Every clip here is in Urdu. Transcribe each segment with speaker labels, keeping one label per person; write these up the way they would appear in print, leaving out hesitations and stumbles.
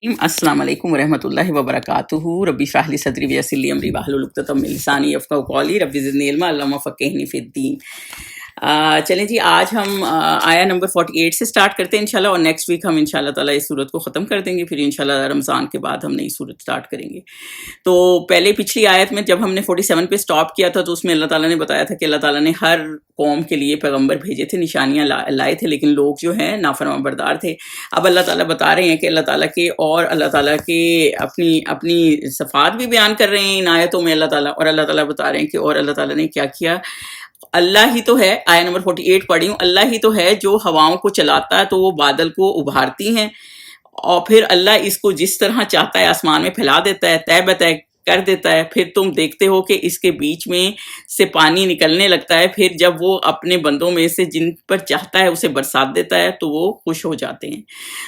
Speaker 1: السلام علیکم ورحمۃ اللہ وبرکاتہ. ربی اشرح لی صدری ویسر لی امری واحلل عقدۃ من لسانی یفقہوا قولی. رب زدنی علما اللہم فقہنی فی الدین. چلیں جی، آج ہم آیا نمبر 48 سے سٹارٹ کرتے ہیں انشاءاللہ، اور نیکسٹ ویک ہم انشاءاللہ تعالیٰ اس صورت کو ختم کر دیں گے. پھر انشاءاللہ رمضان کے بعد ہم نئی صورت سٹارٹ کریں گے. تو پہلے پچھلی آیت میں جب ہم نے 47 پہ سٹاپ کیا تھا تو اس میں اللہ تعالیٰ نے بتایا تھا کہ اللہ تعالیٰ نے ہر قوم کے لیے پیغمبر بھیجے تھے، نشانیاں لائے تھے، لیکن لوگ جو ہیں نافرمان بردار تھے. اب اللہ تعالیٰ بتا رہے ہیں کہ اللہ تعالیٰ کے اور اللہ تعالیٰ کے اپنی صفات بھی بیان کر رہے ہیں ان آیتوں میں اللہ تعالیٰ، اور اللہ تعالیٰ بتا رہے ہیں کہ اور اللہ تعالیٰ نے کیا کیا. اللہ ہی تو ہے، آیت نمبر 48 پڑھی ہوں، اللہ ہی تو ہے جو ہواؤں کو چلاتا ہے تو وہ بادل کو ابھارتی ہیں، اور پھر اللہ اس کو جس طرح چاہتا ہے آسمان میں پھیلا دیتا ہے، طے بطے کر دیتا ہے. پھر تم دیکھتے ہو کہ اس کے بیچ میں سے پانی نکلنے لگتا ہے، پھر جب وہ اپنے بندوں میں سے جن پر چاہتا ہے اسے برسات دیتا ہے تو وہ خوش ہو جاتے ہیں.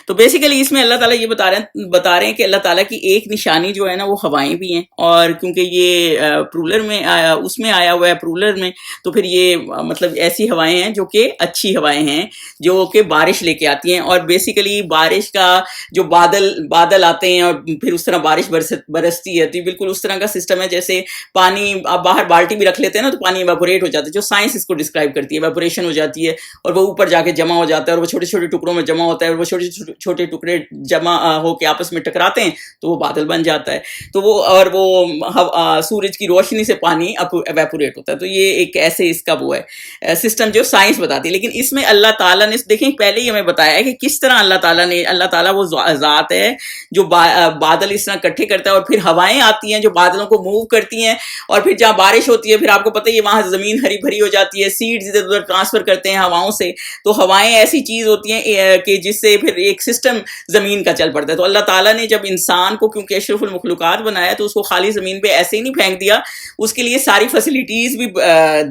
Speaker 1: تو بیسیکلی اس میں اللہ تعالیٰ یہ بتا رہے ہیں کہ اللہ تعالیٰ کی ایک نشانی جو ہے نا وہ ہوائیں بھی ہیں، اور کیونکہ یہ پرولر میں اس میں آیا ہوا ہے پرولر میں، تو پھر یہ مطلب ایسی ہوائیں ہیں جو کہ اچھی ہوائیں ہیں جو کہ بارش لے کے آتی ہیں. اور بیسیکلی بارش کا جو بادل آتے ہیں اور پھر اس طرح بارش برستی ہے، تو بالکل اس طرح کا سسٹم ہے جیسے پانی آپ باہر بالٹی بھی رکھ لیتے ہیں نا تو پانی ایواپوریٹ ہو جاتا ہے، جو سائنس اس کو ڈسکرائب کرتی ہے، ایواپوریشن ہو جاتی ہے اور وہ اوپر جا کے جمع ہو جاتا ہے، اور وہ چھوٹے چھوٹے ٹکڑوں میں جمع ہوتا ہے، اور وہ چھوٹے چھوٹے ٹکڑے جمع ہو کے آپس میں ٹکراتے ہیں تو وہ بادل بن جاتا ہے. تو وہ سورج کی روشنی سے پانی ایواپوریٹ ہوتا ہے. تو یہ ایک ایسے اس کا وہ ہے سسٹم جو سائنس بتاتی ہے. لیکن اس میں اللہ تعالیٰ نے دیکھیں پہلے ہی ہمیں بتایا ہے کہ کس طرح اللہ تعالیٰ وہ ذات ہے جو بادل اس طرح اکٹھے کرتا ہے، اور پھر ہوائیں آتی ہیں جو بادلوں کو موو کرتی ہیں، اور پھر جہاں بارش ہوتی ہے پھر آپ کو پتہ ہی ہے وہاں زمین ہری بھری ہو جاتی ہے، سیڈز ادھر ادھر ٹرانسفر کرتے ہیں ہواؤں سے. تو ہوائیں ایسی چیز ہوتی ہیں کہ جس سے پھر ایک سسٹم زمین کا چل پڑتا ہے. تو اللہ تعالیٰ نے جب انسان کو کیونکہ اشرف المخلوقات بنایا تو اس کو خالی زمین پہ ایسے ہی نہیں پھینک دیا، اس کے لیے ساری فیسلٹیز بھی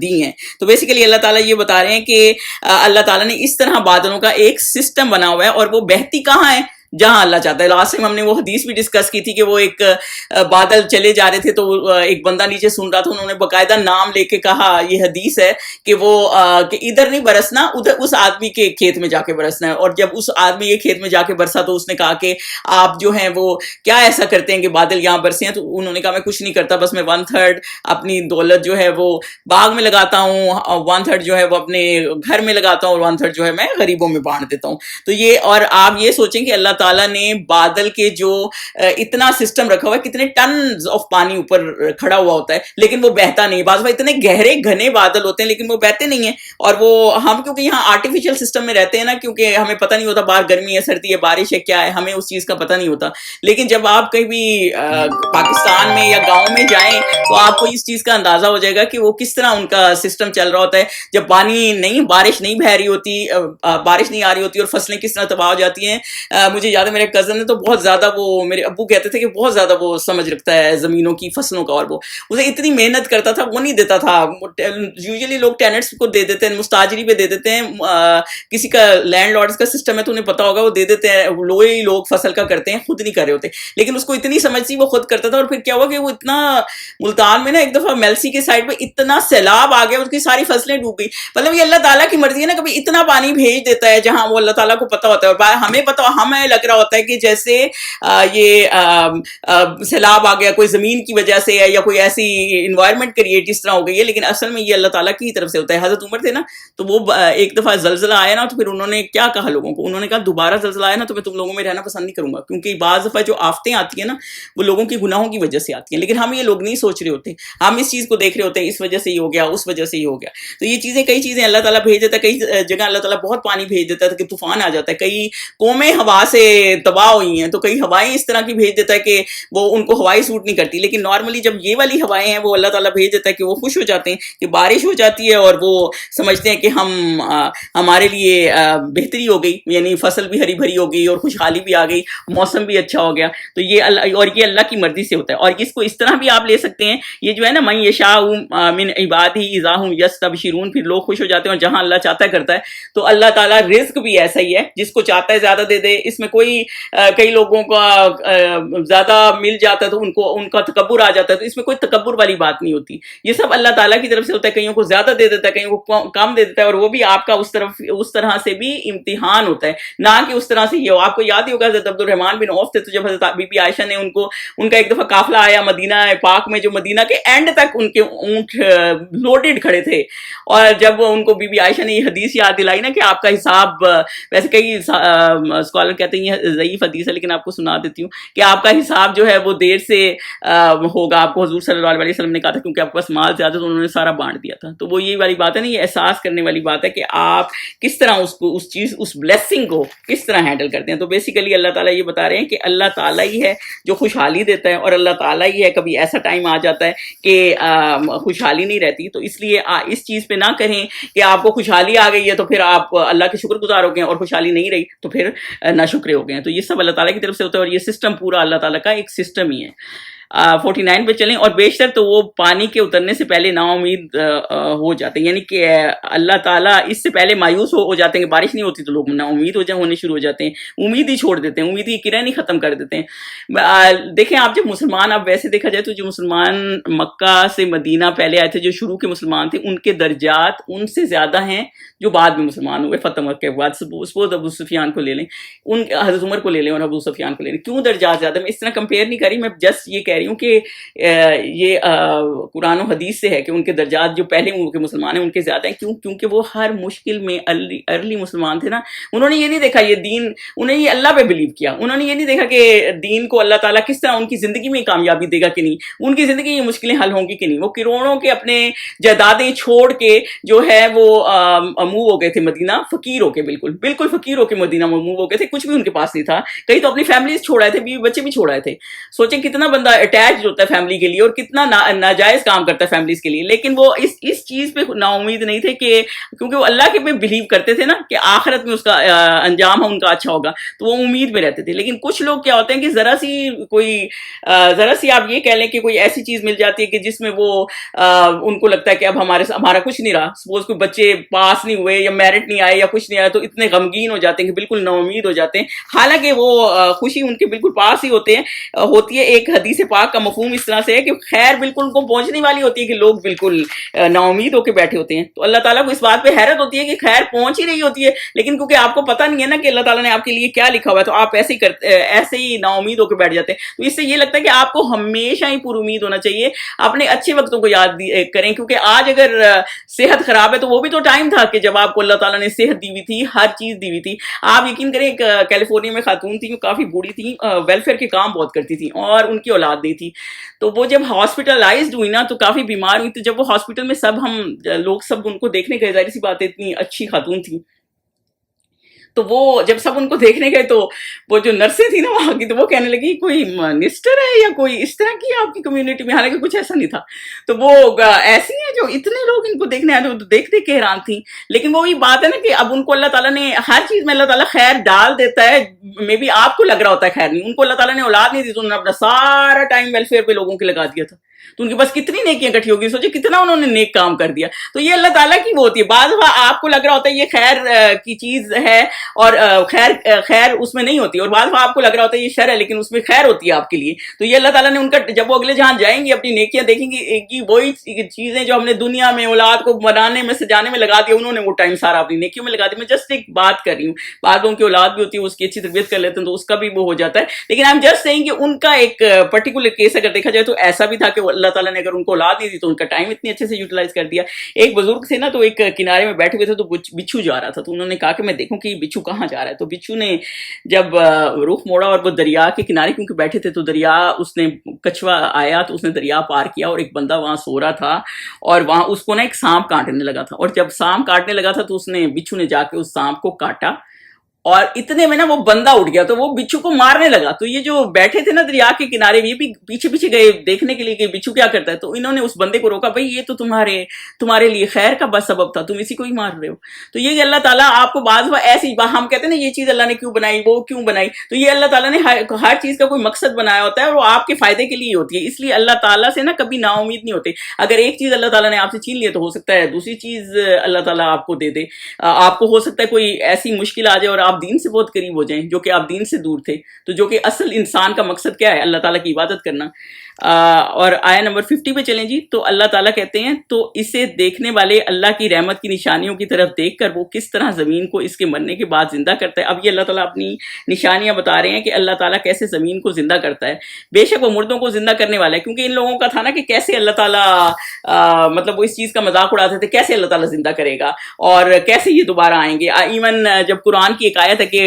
Speaker 1: دی ہیں. تو بیسیکلی اللہ تعالیٰ یہ بتا رہے ہیں کہ اللہ تعالیٰ نے اس طرح بادلوں کا ایک سسٹم بنا ہوا ہے، اور وہ بہتی کہاں ہے؟ جہاں اللہ چاہتا ہے. لاسٹ ٹائم ہم نے وہ حدیث بھی ڈسکس کی تھی کہ وہ ایک بادل چلے جا رہے تھے تو ایک بندہ نیچے سن رہا تھا، انہوں نے باقاعدہ نام لے کے کہا، یہ حدیث ہے کہ وہ کہ ادھر نہیں برسنا، ادھر اس آدمی کے کھیت میں جا کے برسنا ہے. اور جب اس آدمی کے کھیت میں جا کے برسا تو اس نے کہا کہ آپ جو ہیں وہ کیا ایسا کرتے ہیں کہ بادل یہاں برسے ہیں؟ تو انہوں نے کہا میں کچھ نہیں کرتا، بس میں 1/3 اپنی دولت جو ہے وہ باغ میں لگاتا ہوں، 1/3 جو ہے وہ اپنے گھر میں لگاتا ہوں، اور 1/3 جو ہے میں غریبوں میں بانٹ دیتا ہوں. تو یہ، اور آپ یہ سوچیں کہ اللہ تعالیٰ نے بادل کے جو اتنا سسٹم رکھا ہوا ہے، کتنے ٹنز آف پانی اوپر کھڑا ہوا ہوتا ہے، لیکن وہ بہتا نہیں. بعض بار اتنے گہرے گھنے بادل ہوتے ہیں لیکن وہ بہتے نہیں ہیں. اور وہ ہم کیونکہ یہاں آرٹیفیشل سسٹم میں رہتے ہیں نا، کیونکہ ہمیں پتہ نہیں ہوتا باہر گرمی ہے، سردی ہے، بارش ہے، کیا ہے، ہمیں اس چیز کا پتہ نہیں ہوتا. لیکن جب آپ کہیں بھی پاکستان میں یا گاؤں میں جائیں تو آپ کو اس چیز کا اندازہ ہو جائے گا کہ وہ کس طرح ان کا سسٹم چل رہا ہوتا ہے. جب بارش نہیں بہ رہی ہوتی، بارش نہیں آ رہی ہوتی، اور فصلیں کس طرح تباہ ہو جاتی ہیں. مجھے یاد ہے میرے کزن نے تو بہت زیادہ، وہ میرے ابو کہتے تھے کہ بہت زیادہ وہ سمجھ رکھتا ہے زمینوں کی، فصلوں کا، اور وہ اسے اتنی محنت کرتا تھا، وہ نہیں دیتا تھا. یوزلی لوگ ٹیننٹس کو دے دیتے ہیں، مستاجری پہ دے دیتے ہیں، کسی کا لینڈ لارڈز کا سسٹم ہے تو انہیں پتا ہوگا وہ دے دیتے ہیں، لوگ فصل کا کرتے ہیں، خود نہیں کر رہے ہوتے. لیکن اس کو اتنی سمجھ تھی وہ خود کرتا تھا. اور پھر کیا ہوا کہ وہ اتنا ملتان میں نا ایک دفعہ میلسی کے سائڈ پہ اتنا سیلاب آ گیا، اس کی ساری فصلیں ڈوب گئی. مطلب یہ اللہ تعالیٰ کی مرضی ہے نا، کبھی اتنا پانی بھیج دیتا ہے جہاں وہ اللہ تعالیٰ کو پتا ہوتا ہے، اور ہمیں پتا، ہمیں لگ رہا ہوتا ہے کہ جیسے یہ سیلاب آ گیا کوئی زمین کی وجہ سے ہے یا کوئی ایسی انوائرمنٹ کریٹ اس طرح ہو گئی ہے، لیکن اصل میں یہ اللہ تعالیٰ کی طرف سے ہوتا ہے. حضرت عمر تھے نا، تو وہ ایک دفعہ زلزلہ آیا نا، تو پھر انہوں نے کیا کہا لوگوں کو، انہوں نے کہا دوبارہ زلزلہ آیا نا تو میں تم لوگوں میں رہنا پسند نہیں کروں گا، کیونکہ بعض دفعہ جو آفتیں آتی ہیں نا وہ لوگوں کی گناہوں کی وجہ سے آتی ہیں. لیکن ہم یہ لوگ نہیں سوچ رہے ہوتے، ہم اس چیز کو دیکھ رہے ہوتے ہیں اس وجہ سے ہی ہو گیا، اس وجہ سے ہی ہو گیا. تو یہ چیزیں، کئی چیزیں اللہ تعالیٰ بھیج دیتا ہے، کئی جگہ اللہ تعالیٰ بہت پانی بھیج دیتا ہے کہ طوفان آ جاتا ہے. کئی قومیں ہوا سے تباہ ہوئی ہیں، تو کئی ہوائیں اس طرح کی بھیج دیتا ہے کہ وہ ان کو ہوائیں سوٹ نہیں کرتی. لیکن نارملی جب یہ والی ہوائیں ہیں وہ اللہ تعالیٰ بھیج دیتا ہے کہ وہ خوش ہو جاتے ہیں کہ بارش ہو جاتی ہے، اور وہ سمجھتے ہیں کہ ہمارے لیے بہتری ہو گئی، یعنی فصل بھی ہری بھری ہو گئی اور خوشحالی بھی آ گئی، موسم بھی اچھا ہو گیا. تو یہ اللہ کی مرضی سے ہوتا ہے. اور اس کو اس طرح بھی آپ لے سکتے ہیں، یہ جو ہے نا من یشاء من عبادہ اذا هم یستبشرون، پھر لوگ خوش ہو جاتے ہیں، اور جہاں اللہ چاہتا ہے کرتا ہے. تو اللہ تعالیٰ رزق بھی ایسا ہی ہے، جس کو چاہتا ہے زیادہ دے دے، اس میں کوئی کوئی کئی لوگوں کا زیادہ مل جاتا ہے تو ان کا تکبر آ جاتا ہے، تو اس میں کوئی تکبر والی بات نہیں ہوتی، یہ سب اللہ تعالیٰ کی طرف سے ہوتا ہے. کئیوں کو زیادہ دے دیتا ہے، کئیوں کو کم دے دیتا ہے، اور وہ بھی آپ کا اس طرح سے بھی امتحان ہوتا ہے، نہ کہ اس طرح سے یہ ہو. آپ کو یاد ہی ہوگا حضرت عبد الرحمن بن عوف تھے، تو جب حضرت بی بی عائشہ نے ان کا ایک دفعہ قافلہ آیا مدینہ پاک میں، جو مدینہ کے اینڈ تک ان کے اونٹ لوڈڈ کھڑے تھے، اور جب ان کو بی بی عائشہ نے یہ حدیث یاد دلائی نا کہ آپ کا حساب، ویسے کئی اسکالر کہتے ہیں یہ ضعیف حدیث ہے، لیکن آپ کو سنا دیتی ہوں کہ آپ کا حساب جو ہے وہ دیر سے ہوگا. آپ کو حضور صلی اللہ علیہ وسلم نے کہا تھا کیونکہ آپ کے پاس مال زیادہ تو انہوں نے سارا بانٹ دیا تھا. تو وہ یہ والی بات ہے نا، یہ احساس کرنے والی بات ہے کہ آپ کس طرح اس بلیسنگ کو کس طرح ہینڈل کرتے ہیں. تو بیسیکلی اللہ تعالیٰ یہ بتا رہے ہیں کہ اللہ تعالیٰ ہی ہے جو خوشحالی دیتا ہے، اور اللہ تعالیٰ ہی ہے کبھی ایسا ٹائم آ جاتا ہے کہ خوشحالی نہیں رہتی. تو اس لیے اس چیز پہ نہ کہیں کہ آپ کو خوشحالی آ گئی ہے تو پھر آپ اللہ کے شکر گزار ہو گئے، اور خوشحالی نہیں رہی تو پھر ناشکرے ہو گئے ہیں. تو یہ سب اللہ تعالیٰ کی طرف سے ہوتا ہے، اور یہ سسٹم پورا اللہ تعالیٰ کا ایک سسٹم ہی ہے. 49 پہ چلیں. اور بیشتر تو وہ پانی کے اترنے سے پہلے نا امید ہو جاتے ہیں، یعنی کہ اللہ تعالیٰ اس سے پہلے مایوس ہو جاتے ہیں کہ بارش نہیں ہوتی تو لوگ نا امید ہونے شروع ہو جاتے ہیں، امید ہی چھوڑ دیتے ہیں، امید کی کرن ہی ختم کر دیتے ہیں. دیکھیں آپ جب مسلمان، اب ویسے دیکھا جائے تو جو مسلمان مکہ سے مدینہ پہلے آئے تھے، جو شروع کے مسلمان تھے، ان کے درجات ان سے زیادہ ہیں جو بعد میں مسلمان ہوئے فتح مکہ کے بعد. سپوز ابو سفیان کو لے لیں، حضرت عمر کو لے لیں اور ابو سفیان کو لے لیں، کیوں درجات زیادہ؟ میں اس طرح کمپیئر نہیں کر رہی، میں جسٹ یہ کہہ رہی ہوں کہ یہ قرآن و حدیث سے ہے کہ ان کے درجات جو پہلے کے مسلمان ہیں ان کے زیادہ ہیں. کیوں؟ کیونکہ وہ ہر مشکل میں ارلی مسلمان تھے نا. انہوں نے یہ نہیں دیکھا یہ دین، انہیں یہ اللہ پہ بلیو کیا، انہوں نے یہ نہیں دیکھا کہ دین کو اللہ تعالیٰ کس طرح ان کی زندگی میں کامیابی دے گا کہ نہیں، ان کی زندگی یہ مشکلیں حل ہوں گی کہ نہیں. وہ کروڑوں کے اپنے جائیدادیں چھوڑ کے جو ہے وہ موو ہو گئے تھے مدینہ، فقیر ہو کے، بالکل فقیر ہو کے مدینہ موو ہو گئے تھے، کچھ بھی ان کے پاس نہیں تھا. کئی تو اپنی فیملیز چھوڑ آئے تھے، بیوی بچے بھی چھوڑ آئے تھے. سوچیں کتنا بندہ اٹیچ ہوتا ہے فیملی کے لیے اور کتنا ناجائز کام کرتا ہے فیملیز کے لیے. لیکن وہ اس چیز پہ نا امید نہیں تھے کہ کیونکہ وہ اللہ کے پہ بلیو کرتے تھے نا کہ آخرت میں اس کا انجام ان کا اچھا ہوگا، تو وہ امید میں رہتے تھے. لیکن کچھ لوگ کیا ہوتے ہیں کہ ذرا سی آپ یہ کہہ لیں کہ کوئی ایسی چیز مل جاتی ہے کہ جس میں وہ ان کو لگتا ہے کہ اب ہمارا کچھ نہیں رہا. سپوز کوئی بچے پاس نہیں ہوئے یا میرٹ نہیں آئے یا کچھ نہیں آیا، تو اتنے غمگین ہو جاتے ہیں کہ بالکل نا امید ہو جاتے ہیں، حالانکہ وہ خوشی ان کے بالکل پاس ہی ہوتی ہے. ایک حدیث پاک کا مفہوم اس طرح سے ہے کہ خیر بالکل ان کو پہنچنے والی ہوتی ہے کہ لوگ بالکل نا امید ہو کے بیٹھے ہوتے ہیں. تو اللہ تعالیٰ کو اس بات پہ حیرت ہوتی ہے کہ خیر پہنچ ہی رہی ہوتی ہے، لیکن کیونکہ آپ کو پتہ نہیں ہے نا کہ اللہ تعالیٰ نے آپ کے لیے کیا لکھا ہوا ہے، تو آپ ایسے ہی نا امید ہو کے بیٹھ جاتے ہیں. تو اس سے یہ لگتا ہے کہ آپ کو ہمیشہ ہی پر امید ہونا چاہیے، اپنے اچھے وقتوں کو یاد کریں. کیونکہ آج اگر صحت خراب ہے تو وہ بھی تو ٹائم تھا کہ جب آپ کو اللہ تعالیٰ نے صحت دی ہوئی تھی، ہر چیز دی ہوئی تھی. آپ یقین کریں، ایک کیلیفورنیا میں خاتون تھی جو کافی بوڑھی تھی، ویلفیئر کے کام بہت کرتی تھی اور ان کی اولاد نہیں تھی. تو وہ جب ہاسپٹلائزڈ ہوئی نا تو کافی بیمار ہوئی. تو جب وہ ہاسپٹل میں لوگ سب ان کو دیکھنے گئے، ظاہر سی بات ہے اتنی اچھی خاتون تھی، تو وہ جب سب ان کو دیکھنے گئے تو وہ جو نرسیں تھی نا وہاں کی، تو وہ کہنے لگی کوئی منسٹر ہے یا کوئی اس طرح کی آپ کی کمیونٹی میں، حالانکہ کچھ ایسا نہیں تھا. تو وہ ایسی ہیں جو اتنے لوگ ان کو دیکھنے آئے تو دیکھ کے حیران تھیں. لیکن وہ یہ بات ہے نا کہ اب ان کو اللہ تعالیٰ نے ہر چیز میں اللہ تعالیٰ خیر ڈال دیتا ہے. مے بی آپ کو لگ رہا ہوتا ہے خیر نہیں، ان کو اللہ تعالیٰ نے اولاد نہیں دی تو انہوں نے اپنا سارا ٹائم ویلفیئر پہ لوگوں کے لگا دیا تھا. تو ان کے پاس کتنی نیکیاں اکٹھی ہوگی، سوچے کتنا انہوں نے نیک کام کر دیا. تو یہ اللہ تعالیٰ کی وہ ہوتی ہے. بعض دفعہ آپ کو لگ رہا ہوتا ہے یہ خیر کی چیز ہے اور خیر اس میں نہیں ہوتی، اور بعض دفعہ آپ کو لگ رہا ہوتا ہے یہ شر ہے لیکن اس میں خیر ہوتی ہے آپ کے لیے. تو یہ اللہ تعالیٰ نے ان کا، جب وہ اگلے جہاں جائیں گے اپنی نیکیاں دیکھیں گی، وہی چیزیں جو ہم نے دنیا میں اولاد کو بنانے میں سجانے میں لگا دیا، انہوں نے وہ ٹائم سارا اپنی نیکیوں میں لگا دیا. میں جسٹ ایک بات کر رہی ہوں، بعض لوگوں کی اولاد بھی ہوتی ہے، اس کی اچھی تربیت کر لیتے ہیں تو اس کا بھی وہ ہو جاتا ہے. لیکن آئی ایم جسٹ سیئنگ کہ ان کا ایک پرٹیکولر کیس اگر دیکھا جائے تو ایسا بھی تھا کہ اللہ تعالیٰ نے اگر ان کو اولاد نہیں تھی تو ان کا ٹائم اتنے اچھے سے یوٹیلائز کر دیا. ایک بزرگ تھے نا، تو ایک کنارے میں بیٹھے ہوئے تھے تو بچھو جا رہا تھا. تو انہوں نے کہا کہ میں دیکھوں کہ یہ بچھو کہاں جا رہا ہے. تو بچھو نے جب رخ موڑا اور وہ دریا کے کنارے کیونکہ بیٹھے تھے، تو دریا اس نے کچھوا آیا تو اس نے دریا پار کیا اور ایک بندہ وہاں سو رہا تھا اور وہاں اس کو نا ایک سانپ کاٹنے لگا تھا. اور جب سانپ کاٹنے لگا تھا تو بچھو نے جا کے اس سانپ کو کاٹا اور اتنے میں نا وہ بندہ اٹھ گیا تو وہ بچھو کو مارنے لگا. تو یہ جو بیٹھے تھے نا دریا کے کنارے، یہ بھی پیچھے پیچھے گئے دیکھنے کے لیے کہ بچھو کیا کرتا ہے. تو انہوں نے اس بندے کو روکا، بھائی یہ تو تمہارے لیے خیر کا بس سبب تھا، تم اسی کو ہی مار رہے ہو. تو یہ اللہ تعالیٰ آپ کو بعض بار ایسی ہم کہتے ہیں نا یہ چیز اللہ نے کیوں بنائی، وہ کیوں بنائی، تو یہ اللہ تعالیٰ نے ہر چیز کا کوئی مقصد بنایا ہوتا ہے اور وہ آپ کے فائدے کے لیے ہوتی ہے. اس لیے اللہ تعالیٰ سے نا کبھی نا امید نہیں ہوتے. اگر ایک چیز اللہ تعالیٰ نے آپ سے چھین لی تو ہو سکتا ہے دوسری چیز اللہ تعالیٰ آپ کو دے دے. آپ کو ہو سکتا ہے کوئی ایسی مشکل آ جائے اور آپ دین سے بہت قریب ہو جائیں جو کہ آپ دین سے دور تھے. تو جو کہ اصل انسان کا مقصد کیا ہے؟ اللہ تعالیٰ کی عبادت کرنا. اور آیا نمبر 50 پہ چلیں جی. تو اللہ تعالیٰ کہتے ہیں تو اسے دیکھنے والے اللہ کی رحمت کی نشانیوں کی طرف دیکھ کر وہ کس طرح زمین کو اس کے مرنے کے بعد زندہ کرتا ہے. اب یہ اللہ تعالیٰ اپنی نشانیاں بتا رہے ہیں کہ اللہ تعالیٰ کیسے زمین کو زندہ کرتا ہے. بے شک وہ مردوں کو زندہ کرنے والا ہے, کیونکہ ان لوگوں کا تھا نا کہ کیسے اللہ تعالیٰ مطلب وہ اس چیز کا مذاق اڑاتے تھے, کیسے اللہ تعالیٰ زندہ کرے گا اور کیسے یہ دوبارہ آئیں گے. ایون جب قرآن کی ایک آیت ہے کہ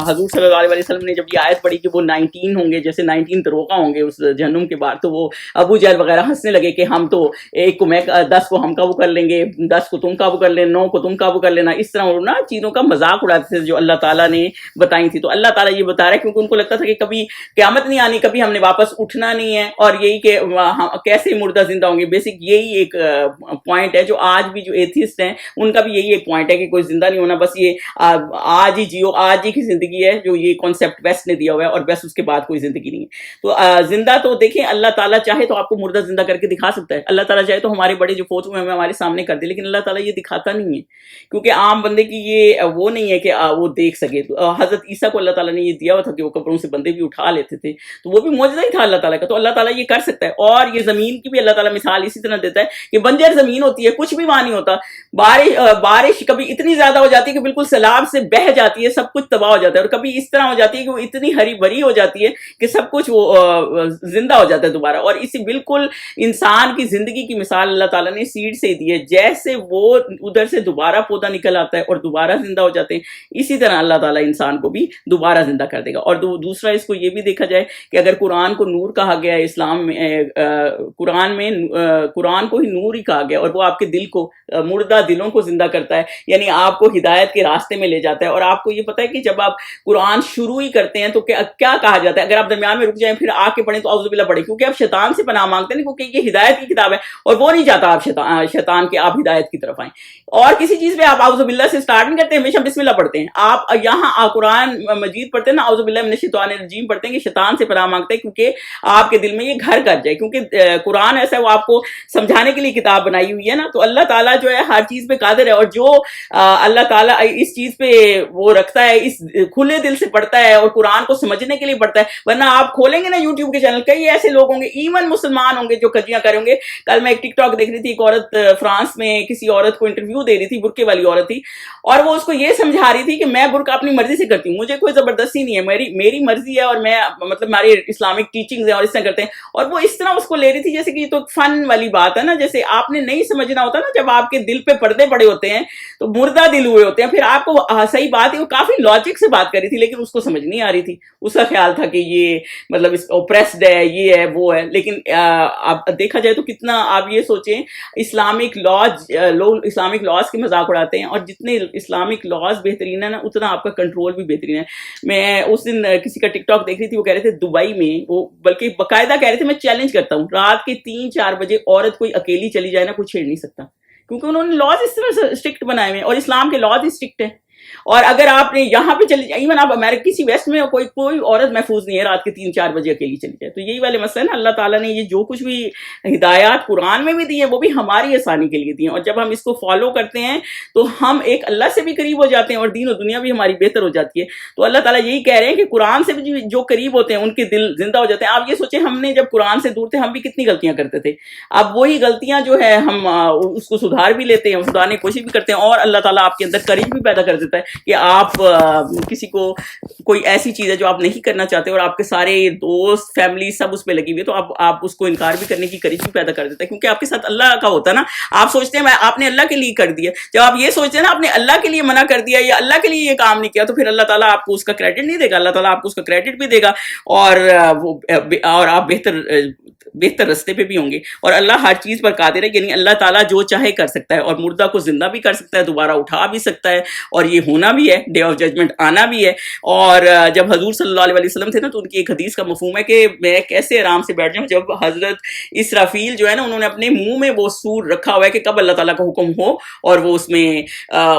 Speaker 1: حضور صلی اللہ علیہ وسلم نے جب یہ آیت پڑھی کہ وہ 19 ہوں گے, جیسے 19 دروغہ ہوں گے اس جہنم کے بعد, تو وہ ابو جہل وغیرہ ہنسنے لگے کہ ہم تو ایک کو میں 10 کو ہم قابو کر لیں گے, 10 کو تم قابو کر لیں, 9 کو تم قابو کر لینا. اس طرح انہوں نے چیزوں کا مذاق اڑاتے تھے جو اللہ تعالیٰ نے بتائی تھی. تو اللہ تعالیٰ یہ بتا رہا ہے کیونکہ ان کو لگتا تھا کہ کبھی قیامت نہیں آنی, کبھی ہم نے واپس اٹھنا نہیں ہے, اور یہی کہ کیسے مردہ زندہ ہوں گے. بیسک یہی ایک پوائنٹ ہے جو آج بھی جو ایتھیسٹ ہیں ان کا بھی یہی ایک پوائنٹ ہے کہ کوئی زندہ نہیں ہونا, بس یہ آج ہی جیو, آج ہی کی زندگی ہے جو یہ کانسیپٹ ویسٹ نے دیا ہوا ہے, اور بس اس کے بعد کوئی زندگی نہیں ہے. تو زندہ تو دیکھیں اللہ تعالیٰ چاہے تو آپ کو مردہ زندہ کر کے دکھا سکتا ہے, اللہ تعالیٰ چاہے تو ہمارے بڑے جو فوت ہوئے ہمیں ہمارے سامنے کر دے, لیکن اللہ تعالیٰ یہ دکھاتا نہیں ہے کیونکہ عام بندے کی یہ وہ نہیں ہے کہ وہ دیکھ سکے. حضرت عیسیٰ کو اللہ تعالیٰ نے یہ دیا ہوا تھا کہ وہ قبروں سے بندے بھی اٹھا لیتے تھے, تو وہ بھی معجزہ ہی تھا اللہ تعالیٰ کا. تو اللہ تعالیٰ یہ کر سکتا ہے. اور یہ زمین کی بھی اللہ تعالیٰ مثال اسی طرح دیتا ہے کہ بنجر زمین ہوتی ہے, کچھ بھی وہاں نہیں ہوتا, بارش کبھی اتنی زیادہ ہو جاتی ہے کہ بالکل سیلاب سے بہہ جاتی ہے, سب کچھ تباہ ہو جاتا ہے, اور کبھی اس طرح ہو جاتی ہے کہ وہ اتنی ہری بھری ہو جاتی ہے کہ سب کچھ وہ زندہ ہو جاتا ہے دوبارہ. اور اسی بالکل انسان کی زندگی کی مثال اللہ تعالیٰ نے سیڈ سے دی ہے, جیسے وہ ادھر سے دوبارہ پودا نکل آتا ہے اور دوبارہ زندہ ہو جاتے ہیں, اسی طرح اللہ تعالیٰ انسان کو بھی دوبارہ زندہ کر دے گا. اور دوسرا اس کو یہ بھی دیکھا جائے کہ اگر قرآن کو نور کہا گیا ہے اسلام میں, قرآن کو ہی نور ہی کہا گیا, اور وہ آپ کے دل کو, مردہ دلوں کو زندہ کرتا ہے, یعنی آپ کو ہدایت کے راستے میں لے جاتا ہے. اور آپ کو یہ پتہ ہے کہ جب آپ قرآن شروع ہی کرتے ہیں تو کیا کہا جاتا ہے, اگر آپ درمیان میں رک جائیں پھر آ کے پڑھیں تو اعوذ باللہ پڑھیں, کیونکہ آپ شیطان سے پناہ مانگتے ہیں, کیونکہ یہ ہدایت کی کتاب ہے اور وہ نہیں چاہتا آپ شیطان کے آپ ہدایت کی طرف آئیں. اور کسی چیز پہ آپ اعوذ باللہ سے سٹارٹ نہیں کرتے, ہمیشہ بسم اللہ پڑھتے ہیں. آپ یہاں قرآن مجید پڑھتے ہیں نا, اعوذ باللہ من الشیطان الرجیم پڑھتے ہیں کہ شیطان سے پناہ مانگتے ہیں, کیونکہ آپ کے دل میں یہ گھر کر جائے, کیونکہ قرآن ایسا ہے وہ آپ کو سمجھانے کے لیے کتاب بنائی ہوئی ہے نا. تو اللہ تعالیٰ جو ہے ہر چیز پہ قادر ہے, اور جو اللہ تعالیٰ اس چیز پہ وہ رکھتا ہے, اس کھلے دل سے پڑھتا ہے اور قرآن کو سمجھنے کے لیے پڑھتا ہے. ورنہ آپ کھولیں گے نا یوٹیوب کے چینل, کئی ایسے لوگ ہوں گے, ایون مسلمان ہوں گے جو کجیاں کریں گے. کل میں ایک ٹک ٹاک دیکھ رہی تھی, ایک عورت فرانس میں کسی عورت کو انٹرویو دے رہی تھی, برقعے والی عورت تھی, اور وہ اس کو یہ سمجھا رہی تھی کہ میں برقع اپنی مرضی سے کرتی ہوں, مجھے کوئی زبردستی نہیں ہے, میری مرضی ہے, اور میں مطلب ہماری اسلامک ٹیچنگز ہیں اور اس طرح کرتے ہیں. اور وہ اس طرح اس کو لے رہی تھی جیسے کہ یہ تو فن والی بات ہے نا, جیسے آپ نے نہیں سمجھنا ہوتا نا, جب آپ کے دل پہ پردے پڑے ہوتے ہیں تو مردہ دل ہوئے ہوتے ہیں, پھر آپ کو صحیح بات ہے, وہ کافی لاجک سے بات کر رہی تھی لیکن اس کو سمجھ نہیں آ رہی تھی. اس کا خیال تھا کہ یہ مطلب اوپریسڈ ہے, یہ ہے, وہ ہے. لیکن اب دیکھا جائے تو کتنا آپ یہ سوچیں, اسلامک لاز کے مذاق اڑاتے ہیں, اور جتنے اسلامک لاز بہترین ہے نا اتنا آپ کا کنٹرول بھی بہترین ہے. میں اس دن کسی کا ٹک ٹاک دیکھ رہی تھی, وہ کہہ رہے تھے دبئی میں, وہ بلکہ باقاعدہ کہہ رہے تھے میں چیلنج کرتا ہوں, رات کے 3-4 بجے عورت کوئی اکیلی چلی جائے نا, کوئی چھیڑ نہیں سکتا, کیونکہ انہوں نے لاز اس طرح اسٹرکٹ بنائے ہوئے ہیں, اور اسلام کے لاز اسٹرکٹ ہیں. اور اگر آپ نے یہاں پہ چلی جائے, ایون آپ امریکہ کسی ویسٹ میں کوئی عورت محفوظ نہیں ہے رات کے 3-4 بجے اکیلی چلی جائے. تو یہی والے مسئلہ ہے نا, اللہ تعالیٰ نے یہ جو کچھ بھی ہدایات قرآن میں بھی دی ہیں وہ بھی ہماری آسانی کے لیے دی ہیں, اور جب ہم اس کو فالو کرتے ہیں تو ہم ایک اللہ سے بھی قریب ہو جاتے ہیں اور دین و دنیا بھی ہماری بہتر ہو جاتی ہے. تو اللہ تعالیٰ یہی کہہ رہے ہیں کہ قرآن سے بھی جو قریب ہوتے ہیں ان کے دل زندہ ہو جاتے ہیں. آپ یہ سوچیں, ہم نے جب قرآن سے دور تھے ہم بھی کتنی غلطیاں کرتے تھے, اب وہی غلطیاں جو ہے ہم اس کو سدھار بھی لیتے ہیں, سدھارنے کی کوشش بھی کرتے ہیں, اور اللہ تعالیٰ آپ کے اندر قریب بھی پیدا کر دیتا ہے کہ آپ کسی کو کوئی ایسی چیز ہے جو آپ نہیں کرنا چاہتے اور آپ کے سارے دوست فیملی سب اس پہ لگی ہوئی ہے, تو آپ اس کو انکار بھی کرنے کی قریب بھی پیدا کر دیتا ہے, کیونکہ آپ کے ساتھ اللہ کا ہوتا ہے نا. آپ سوچتے ہیں آپ نے اللہ کے لیے کر دیا, جب آپ یہ سوچتے ہیں نا آپ نے اللہ کے لیے منع کر دیا یا اللہ کے لیے یہ کام نہیں کیا, تو پھر اللہ تعالیٰ آپ کو اس کا کریڈٹ نہیں دے گا, اللہ تعالیٰ آپ کو اس کا کریڈٹ بھی دے گا, اور آپ بہتر رستے پہ بھی ہوں گے. اور اللہ ہر چیز پر قادر ہے, یعنی اللہ تعالیٰ جو چاہے کر سکتا ہے, اور مردہ کو زندہ بھی کر سکتا ہے, دوبارہ اٹھا بھی سکتا ہے, اور یہ ہونا بھی ہے, ڈے آف ججمنٹ آنا بھی ہے. اور جب حضور صلی اللہ علیہ وسلم تھے نا, تو ان کی ایک حدیث کا مفہوم ہے کہ میں کیسے آرام سے بیٹھ جاؤں, جب حضرت اسرافیل جو ہے نا انہوں نے اپنے منہ میں وہ سور رکھا ہوا ہے کہ کب اللہ تعالیٰ کا حکم ہو اور وہ اس میں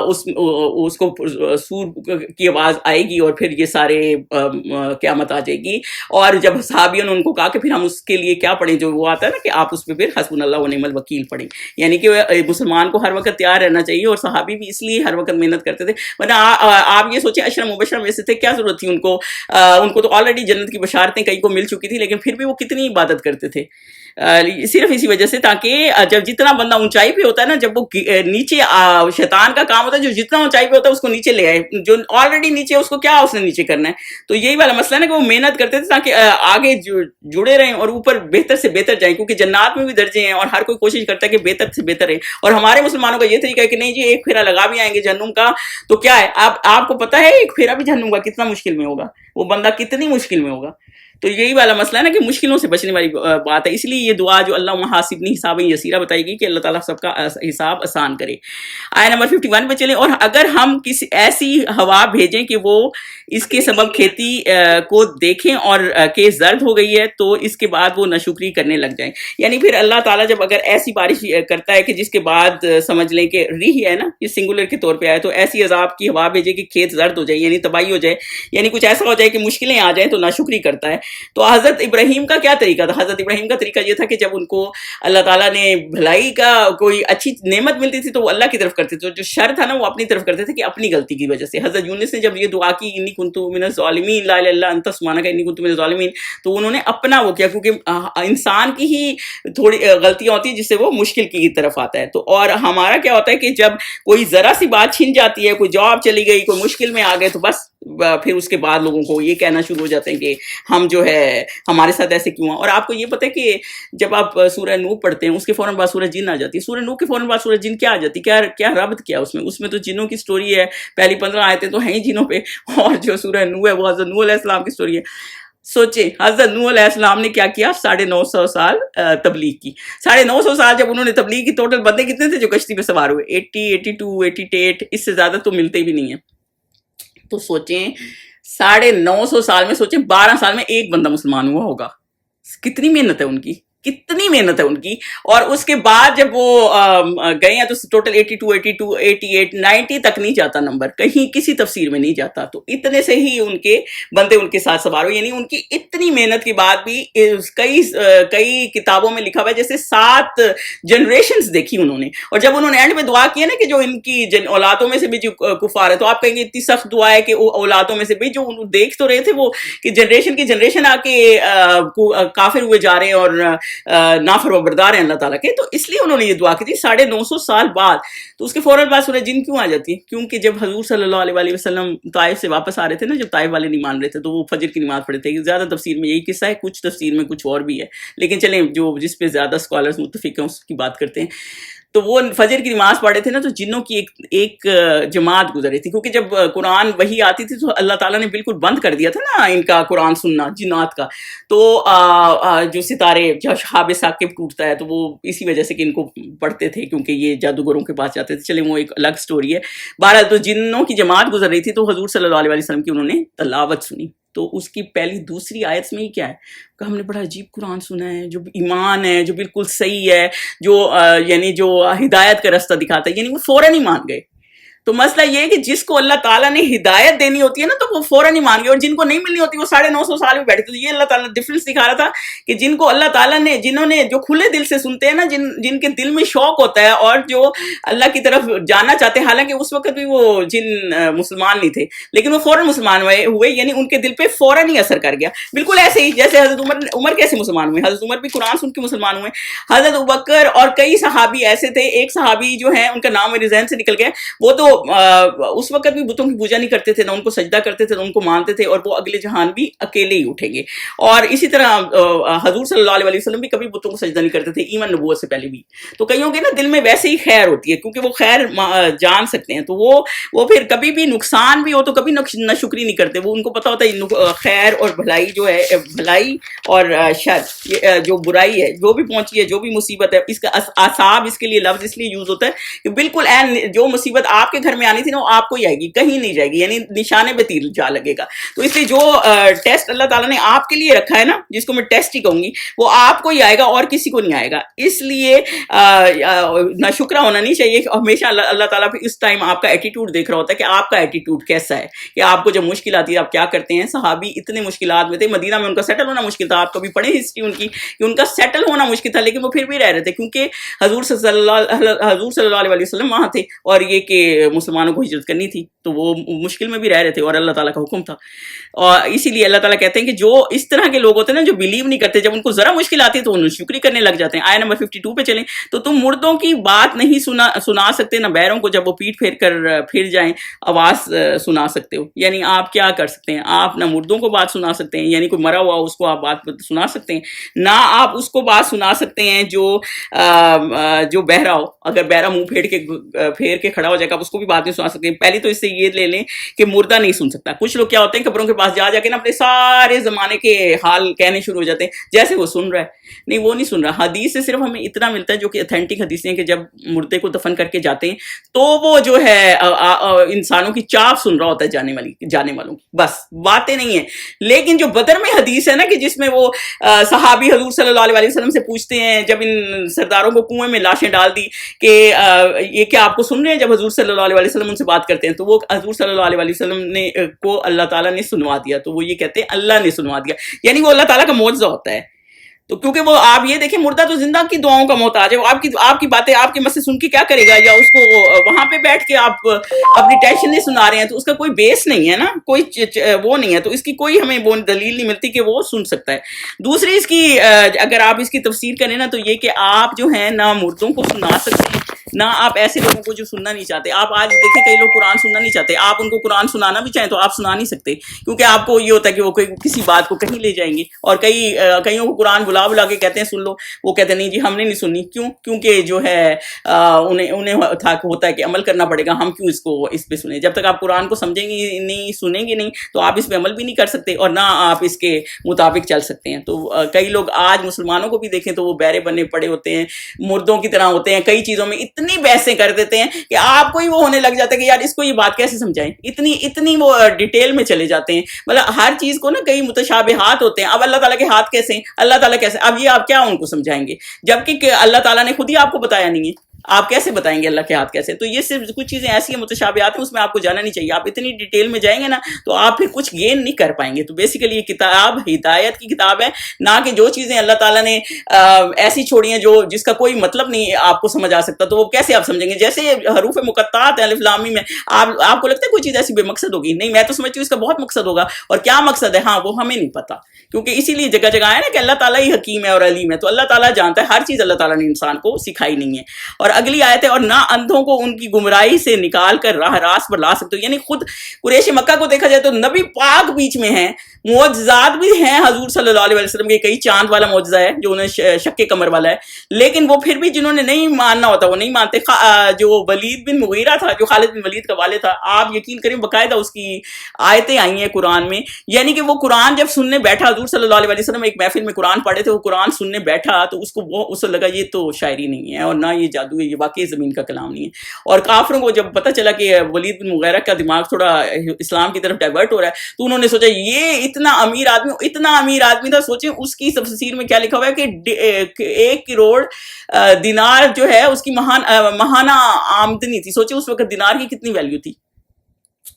Speaker 1: اس کو سور کی آواز آئے گی اور پھر یہ سارے قیامت آ جائے گی. اور جب صحابیوں نے ان کو کہا کہ پھر ہم اس کے لیے کیا پڑھیں, جو وہ آتا ہے نا کہ آپ اس پہ پھر حسبنا اللہ و نعم الوکیل پڑھیں, یعنی کہ مسلمان کو ہر وقت تیار رہنا چاہیے, اور صحابی بھی اس لیے ہر وقت محنت کرتے تھے. ورنہ آپ یہ سوچیں عشرہ مبشرہ میں سے تھے، کیا ضرورت تھی ان کو تو آلریڈی جنت کی بشارتیں کئی کو مل چکی تھی، لیکن پھر بھی وہ کتنی عبادت کرتے تھے صرف اسی وجہ سے تاکہ جب جتنا بندہ اونچائی پہ ہوتا ہے نا، جب وہ نیچے شیطان کا کام ہوتا ہے جو جتنا اونچائی پہ ہوتا ہے اس کو نیچے لے آئے، جو آلریڈی نیچے اس کو کیا اس نے نیچے کرنا ہے. تو یہی والا مسئلہ ہے کہ وہ محنت کرتے تھے تاکہ آگے جڑے رہیں اور اوپر بہتر سے بہتر جائیں، کیونکہ جنات میں بھی درجے ہیں اور ہر کوئی کوشش کرتا ہے کہ بہتر سے بہتر ہے. اور ہمارے مسلمانوں کا یہ طریقہ ہے کہ نہیں جی ایک پھیرا لگا بھی آئیں گے جہنم کا تو کیا ہے، آپ کو پتا ہے ایک پھیرا بھی جہنم کا کتنا مشکل میں ہوگا، وہ بندہ کتنی مشکل میں ہوگا. تو یہی والا مسئلہ ہے نا کہ مشکلوں سے بچنے والی بات ہے. اس لیے یہ دعا جو اللہ محاسبنی حساب یسیرہ بتائی گئی کہ اللہ تعالیٰ سب کا حساب آسان کرے. آیت نمبر 51 پہ چلیں. اور اگر ہم کسی ایسی ہوا بھیجیں کہ وہ اس کے سبب کھیتی کو دیکھیں اور کہ زرد ہو گئی ہے تو اس کے بعد وہ ناشکری کرنے لگ جائیں. یعنی پھر اللہ تعالیٰ جب اگر ایسی بارش کرتا ہے کہ جس کے بعد سمجھ لیں کہ ریح ہے نا، یہ سنگولر کے طور پہ آئے، تو ایسی عذاب کی ہوا بھیجے کہ کھیت زرد ہو جائے، یعنی تباہی ہو جائے، یعنی کچھ ایسا ہو جائے کہ مشکلیں آ جائیں تو ناشکری کرتا ہے. تو حضرت ابراہیم کا کیا طریقہ تھا؟ حضرت ابراہیم کا طریقہ یہ تھا کہ جب ان کو اللہ تعالیٰ نے بھلائی کا کوئی اچھی نعمت ملتی تھی تو وہ اللہ کی طرف کرتے تھے، جو شر تھا نا وہ اپنی طرف کرتے تھے کہ اپنی غلطی کی وجہ سے. حضرت یونس نے جب یہ دعا کی انی کنت من الظالمین لا الہ الا انت سبحانک انی کنت من الظالمین، تو انہوں نے اپنا وہ کیا، کیونکہ انسان کی ہی تھوڑی غلطیاں ہوتی ہیں جس سے وہ مشکل کی طرف آتا ہے. تو اور ہمارا کیا ہوتا ہے کہ جب کوئی ذرا سی بات چھن جاتی ہے، کوئی جاب چلی گئی، کوئی مشکل میں آ گئے، تو بس پھر اس کے بعد لوگوں کو یہ کہنا شروع ہو جاتے ہیں کہ ہم جو ہے ہمارے ساتھ ایسے کیوں ہیں. اور آپ کو یہ پتہ ہے کہ جب آپ سورہ نوح پڑھتے ہیں اس کے فوراً بعد سورہ جن آ جاتی ہے. سورہ نوح کے فوراً بعد سورہ جن کیا آ جاتی ہے؟ کیا ربط کیا اس میں تو جنوں کی سٹوری ہے، پہلی 15 آیتیں تو ہیں ہی جنوں پہ، اور جو سورہ نوح ہے وہ حضرت نوح علیہ السلام کی سٹوری ہے. سوچیں حضرت نوح علیہ السلام نے کیا کیا، 950 سال تبلیغ کی. 950 سال جب انہوں نے تبلیغ کی، ٹوٹل بندے کتنے تھے جو کشتی پہ سوار ہوئے؟ 80 82 88، اس سے زیادہ تو ملتے بھی نہیں ہیں. تو سوچیں 950 سال میں، سوچیں 12 سال میں ایک بندہ مسلمان ہوا ہوگا. کتنی محنت ہے ان کی، کتنی محنت ہے ان کی. اور اس کے بعد جب وہ گئے ہیں تو ٹوٹل 82 82 88 90 تک نہیں جاتا نمبر، کہیں کسی تفسیر میں نہیں جاتا. تو اتنے سے ہی ان کے بندے ان کے ساتھ سوار ہوئے. یعنی ان کی اتنی محنت کے بعد بھی کئی کتابوں میں لکھا ہوا ہے جیسے 7 جنریشنز دیکھی انہوں نے. اور جب انہوں نے اینڈ میں دعا کی ہے نا کہ جو ان کی اولادوں میں سے بھی جو کفار ہے، تو آپ کہیں گے اتنی سخت دعا ہے کہ اولادوں میں سے بھی جو دیکھ تو رہے تھے وہ کہ جنریشن کی جنریشن آ کے کافر ہوئے جا رہے ہیں اور نافرمانبردار ہیں اللہ تعالیٰ کے. تو اس لیے انہوں نے یہ دعا کی تھی 950 سال بعد. تو اس کے فوراً بعد سورہ جن کیوں آ جاتی ہے؟ کیونکہ جب حضور صلی اللہ علیہ وسلم طائف سے واپس آ رہے تھے نا، جب طائف والے نہیں مان رہے تھے تو وہ فجر کی نماز پڑھے تھے. زیادہ تفسیر میں یہی قصہ ہے، کچھ تفسیر میں کچھ اور بھی ہے، لیکن چلیں جو جس پہ زیادہ اسکالرز متفق ہیں اس کی بات کرتے ہیں. تو وہ فجر کی نماز پڑھے تھے نا، تو جنوں کی ایک جماعت گزر رہی تھی، کیونکہ جب قرآن وحی آتی تھی تو اللہ تعالیٰ نے بالکل بند کر دیا تھا نا ان کا قرآن سننا جنات کا. تو جو ستارے جب شہاب ثاقب ٹوٹتا ہے تو وہ اسی وجہ سے کہ ان کو پڑھتے تھے، کیونکہ یہ جادوگروں کے پاس جاتے تھے. چلیں وہ ایک الگ سٹوری ہے. بہرحال تو جنوں کی جماعت گزر رہی تھی تو حضور صلی اللہ علیہ وسلم کی انہوں نے تلاوت سنی. تو اس کی پہلی دوسری آیت میں ہی کیا ہے کہ ہم نے بڑا عجیب قرآن سنا ہے، جو ایمان ہے، جو بالکل صحیح ہے، جو یعنی جو ہدایت کا راستہ دکھاتا ہے. یعنی وہ فوراً ہی مان گئے. تو مسئلہ یہ ہے کہ جس کو اللہ تعالیٰ نے ہدایت دینی ہوتی ہے نا تو وہ فوراً ہی مان گئے، اور جن کو نہیں ملنی ہوتی وہ 950 سال میں بیٹھے. تو یہ اللہ تعالیٰ ڈفرینس دکھا رہا تھا کہ جن کو اللہ تعالیٰ نے، جنہوں نے جو کھلے دل سے سنتے ہیں نا، جن کے دل میں شوق ہوتا ہے اور جو اللہ کی طرف جانا چاہتے ہیں، حالانکہ اس وقت بھی وہ جن مسلمان نہیں تھے لیکن وہ فوراً مسلمان ہوئے، یعنی ان کے دل پہ فوراً ہی اثر کر گیا. بالکل ایسے ہی جیسے حضرت عمر کیسے مسلمان ہوئے. حضرت عمر بھی قرآن سن کے مسلمان ہوئے. حضرت ابوبکر اور کئی صحابی ایسے تھے. ایک صحابی جو ہیں ان کا نام میرے ذہن سے نکل گیا، وہ تو اس وقت بھی بتوں کی پوجا نہیں کرتے تھے، نہ ان کو سجدہ کرتے تھے، نہ ان کو مانتے تھے، اور وہ اگلے جہان بھی اکیلے ہی اٹھیں گے. اور اسی طرح حضور صلی اللہ علیہ وسلم بھی کبھی بتوں کو سجدہ نہیں کرتے تھے، ایون نبوت سے پہلے بھی. تو کئیوں کے نا دل میں ویسے ہی خیر ہوتی ہے کیونکہ وہ خیر جان سکتے ہیں. تو وہ پھر کبھی بھی نقصان بھی ہو تو کبھی ناشکری نہیں کرتے. وہ ان کو پتا ہوتا ہے خیر اور بھلائی جو ہے، بھلائی اور شر، جو برائی ہے، جو بھی پہنچی ہے، جو بھی مصیبت ہے، اس کا اصحاب اس کے لیے لفظ اس لیے یوز ہوتا ہے کہ بالکل جو مصیبت آپ کے گھر میں آنی تھی نا وہ آپ کو ہی آئے گی، کہیں نہیں جائے گی، یعنی نشانے پہ تیر جا لگے گا. تو اس لیے جو ٹیسٹ اللہ تعالیٰ نے آپ کے لیے رکھا ہے نا، جس کو میں ٹیسٹ ہی کہوں گی، وہ آپ کو ہی آئے گا اور کسی کو نہیں آئے گا. اس لیے ناشکرا ہونا نہیں چاہیے. ہمیشہ اللہ تعالیٰ پہ اس ٹائم آپ کا ایٹیٹیوڈ دیکھ رہا ہوتا ہے کہ آپ کا ایٹیٹیوڈ کیسا ہے، کہ آپ کو جب مشکل آتی ہے آپ کیا کرتے ہیں. صحابی اتنے مشکلات میں تھے، مدینہ میں ان کا سیٹل ہونا مشکل تھا. آپ کبھی پڑھیں ہسٹری ان کی کہ ان کا سیٹل ہونا مشکل تھا، لیکن وہ پھر بھی رہ رہے تھے کیونکہ حضور صلی اللہ علیہ وسلم وہاں تھے، اور یہ کہ مسلمانوں کو ہجرت کرنی تھی تو وہ مشکل میں بھی رہ رہے تھے اور اللہ تعالیٰ کا حکم تھا. اور اسی لیے اللہ تعالیٰ کہتے ہیں کہ جو اس طرح کے لوگ ہوتے ہیں نا جو بلیو نہیں کرتے, جب ان کو ذرا مشکل آتی ہے تو انہوں شکری کرنے لگ جاتے ہیں. آیت نمبر 52 پہ چلیں تو تم مردوں کی بات نہیں سنا سکتے نہ بہروں کو جب وہ پیٹ پھیر کر پھر جائیں آواز سنا سکتے ہو. یعنی آپ کیا کر سکتے ہیں؟ آپ نہ مردوں کو بات سنا سکتے ہیں, یعنی کوئی مرا ہوا اس کو آپ بات سنا سکتے ہیں, نہ آپ اس کو بات سنا سکتے ہیں جو بہرا ہو. اگر بہرا منہ پھیر کے کھڑا ہو جائے گا آپ اس کو بھی بات نہیں سنا سکتے. پہلی تو اس سے یہ لے لیں کہ مردہ نہیں سن سکتا. کچھ لوگ کیا ہوتے ہیں قبروں کے پاس جا کے نا اپنے سارے زمانے کے حال کہنے شروع ہو جاتے ہیں جیسے وہ سن رہا ہے. نہیں, وہ نہیں سن رہا. حدیث سے صرف ہمیں اتنا ملتا ہے جو کہ اتھینٹک حدیثیں ہیں کہ جب مردے کو دفن کر کے جاتے ہیں تو وہ جو ہے انسانوں کی چاپ سن رہا ہوتا ہے جانے والوں کی, بس باتیں نہیں ہیں. لیکن جو بدر میں حدیث ہے نا کہ جس میں وہ صحابی حضور صلی اللہ علیہ وسلم سے پوچھتے ہیں جب ان سرداروں کو کنویں میں لاشیں ڈال دی کہ یہ کیا آپ کو سن رہے ہیں, جب حضور صلی اللہ علیہ وسلم ان سے بات کرتے ہیں تو وہ حضور صلی اللہ علیہ وسلم کو اللہ تعالیٰ نے سنوا دیا. تو وہ یہ کہتے ہیں اللہ نے سنوا دیا, یعنی وہ اللہ تعالیٰ کا معجزہ ہوتا ہے. تو کیونکہ وہ آپ یہ دیکھیں مردہ تو زندہ کی دعاؤں کا محتاج ہے. وہ آپ کی باتیں آپ کے مسئلے سن کے کیا کرے گا, یا اس کو وہاں پہ بیٹھ کے آپ اپنی ٹینشن نہیں سنا رہے ہیں تو اس کا کوئی بیس نہیں ہے نا, کوئی وہ نہیں ہے. تو اس کی کوئی ہمیں وہ دلیل نہیں ملتی کہ وہ سن سکتا ہے. دوسری اس کی اگر آپ اس کی تفسیر کریں نا تو یہ کہ آپ جو ہیں نہ مردوں کو سنا سکتے ہیں نہ آپ ایسے لوگوں کو جو سننا نہیں چاہتے. آپ آج دیکھیں کئی لوگ قرآن سننا نہیں چاہتے, آپ ان کو قرآن سنانا بھی چاہیں تو آپ سنا نہیں سکتے کیونکہ آپ کو یہ ہوتا ہے کہ وہ کسی بات کو کہیں لے جائیں گے. اور کئیوں کو قرآن بلا کے کہتے ہیں سن لو, وہ کہتے ہیں نہیں جی ہم نے نہیں سننی. کیوں؟ کیونکہ جو ہے انہیں ہوتا ہے کہ عمل کرنا پڑے گا, ہم کیوں اس پہ سنیں. جب تک آپ قرآن کو سمجھیں گے نہیں, سنیں گے نہیں, تو آپ اس پہ عمل بھی نہیں کر سکتے اور نہ آپ اس کے مطابق چل سکتے ہیں. تو کئی لوگ آج مسلمانوں کو بھی دیکھیں تو وہ بہرے بنے پڑے ہوتے ہیں, مردوں کی طرح ہوتے ہیں. کئی چیزوں میں اتنی بحثیں کر دیتے ہیں کہ آپ کو ہی وہ ہونے لگ جاتا ہے کہ یار اس کو یہ بات کیسے سمجھائیں. اتنی وہ ڈیٹیل میں چلے جاتے ہیں. مطلب ہر چیز کو نا کئی متشابہات ہوتے ہیں. اب اللہ تعالیٰ کے ہاتھ کیسے ہیں, اللہ تعالیٰ کیسے, اب یہ آپ کیا ان کو سمجھائیں گے جبکہ اللہ تعالیٰ نے خود ہی آپ کو بتایا نہیں ہے. آپ کیسے بتائیں گے اللہ کے ہاتھ کیسے؟ تو یہ صرف کچھ چیزیں ایسی ہیں متشابہات ہیں, اس میں آپ کو جانا نہیں چاہیے. آپ اتنی ڈیٹیل میں جائیں گے نا تو آپ پھر کچھ گین نہیں کر پائیں گے. تو بیسیکلی یہ کتاب ہدایت کی کتاب ہے, نہ کہ جو چیزیں اللہ تعالیٰ نے ایسی چھوڑی ہیں جس کا کوئی مطلب نہیں آپ کو سمجھ آ سکتا. تو وہ کیسے آپ سمجھیں گے؟ جیسے حروف مقطعات ہیں الف لام میم میں, آپ کو لگتا ہے کوئی چیز ایسی بے مقصد ہوگی؟ نہیں, میں تو سمجھتی ہوں اس کا بہت مقصد ہوگا. اور کیا مقصد ہے ہاں وہ ہمیں نہیں پتا, کیونکہ اسی لیے جگہ جگہ ہے نا کہ اللہ تعالیٰ ہی حکیم ہے اور علیم ہے. تو اللہ تعالیٰ جانتا ہے, ہر چیز اللہ تعالیٰ نے انسان کو سکھائی نہیں ہے. اور اگلی آیت ہے اور نہ اندھوں کو ان کی گمراہی سے نکال کر راہ راست پر لا سکتے ہو. یعنی خود قریش مکہ کو دیکھا جائے تو نبی پاک بیچ میں ہیں, معجزات بھی ہیں حضور صلی اللہ علیہ وسلم کے. کئی چاند والا معجزہ ہے جو انہیں شک کمر والا ہے, لیکن وہ پھر بھی جنہوں نے نہیں ماننا ہوتا وہ نہیں مانتے. جو ولید بن مغیرہ تھا, جو خالد بن ولید کا والد تھا, آپ یقین کریں باقاعدہ اس کی آیتیں آئی ہیں قرآن میں. یعنی کہ وہ قرآن جب سننے بیٹھا, حضور صلی اللہ علیہ وسلم ایک محفل میں قرآن پڑھے تھے, وہ قرآن سننے بیٹھا تو اس کو لگا یہ تو شاعری نہیں ہے اور نہ یہ جادو ہے, یہ واقعی زمین کا کلام نہیں ہے. اور کافروں کو جب پتہ چلا کہ ولید بن مغیرہ کا دماغ تھوڑا اسلام کی طرف ڈائیورٹ ہو رہا ہے تو انہوں نے سوچا یہ اتنا امیر آدمی تھا. سوچیں اس کی تفسیر میں کیا لکھا ہوا ہے کہ 1 کروڑ دینار جو ہے اس کی ماہانہ آمدنی تھی. سوچیں اس وقت دینار کی کتنی ویلیو تھی.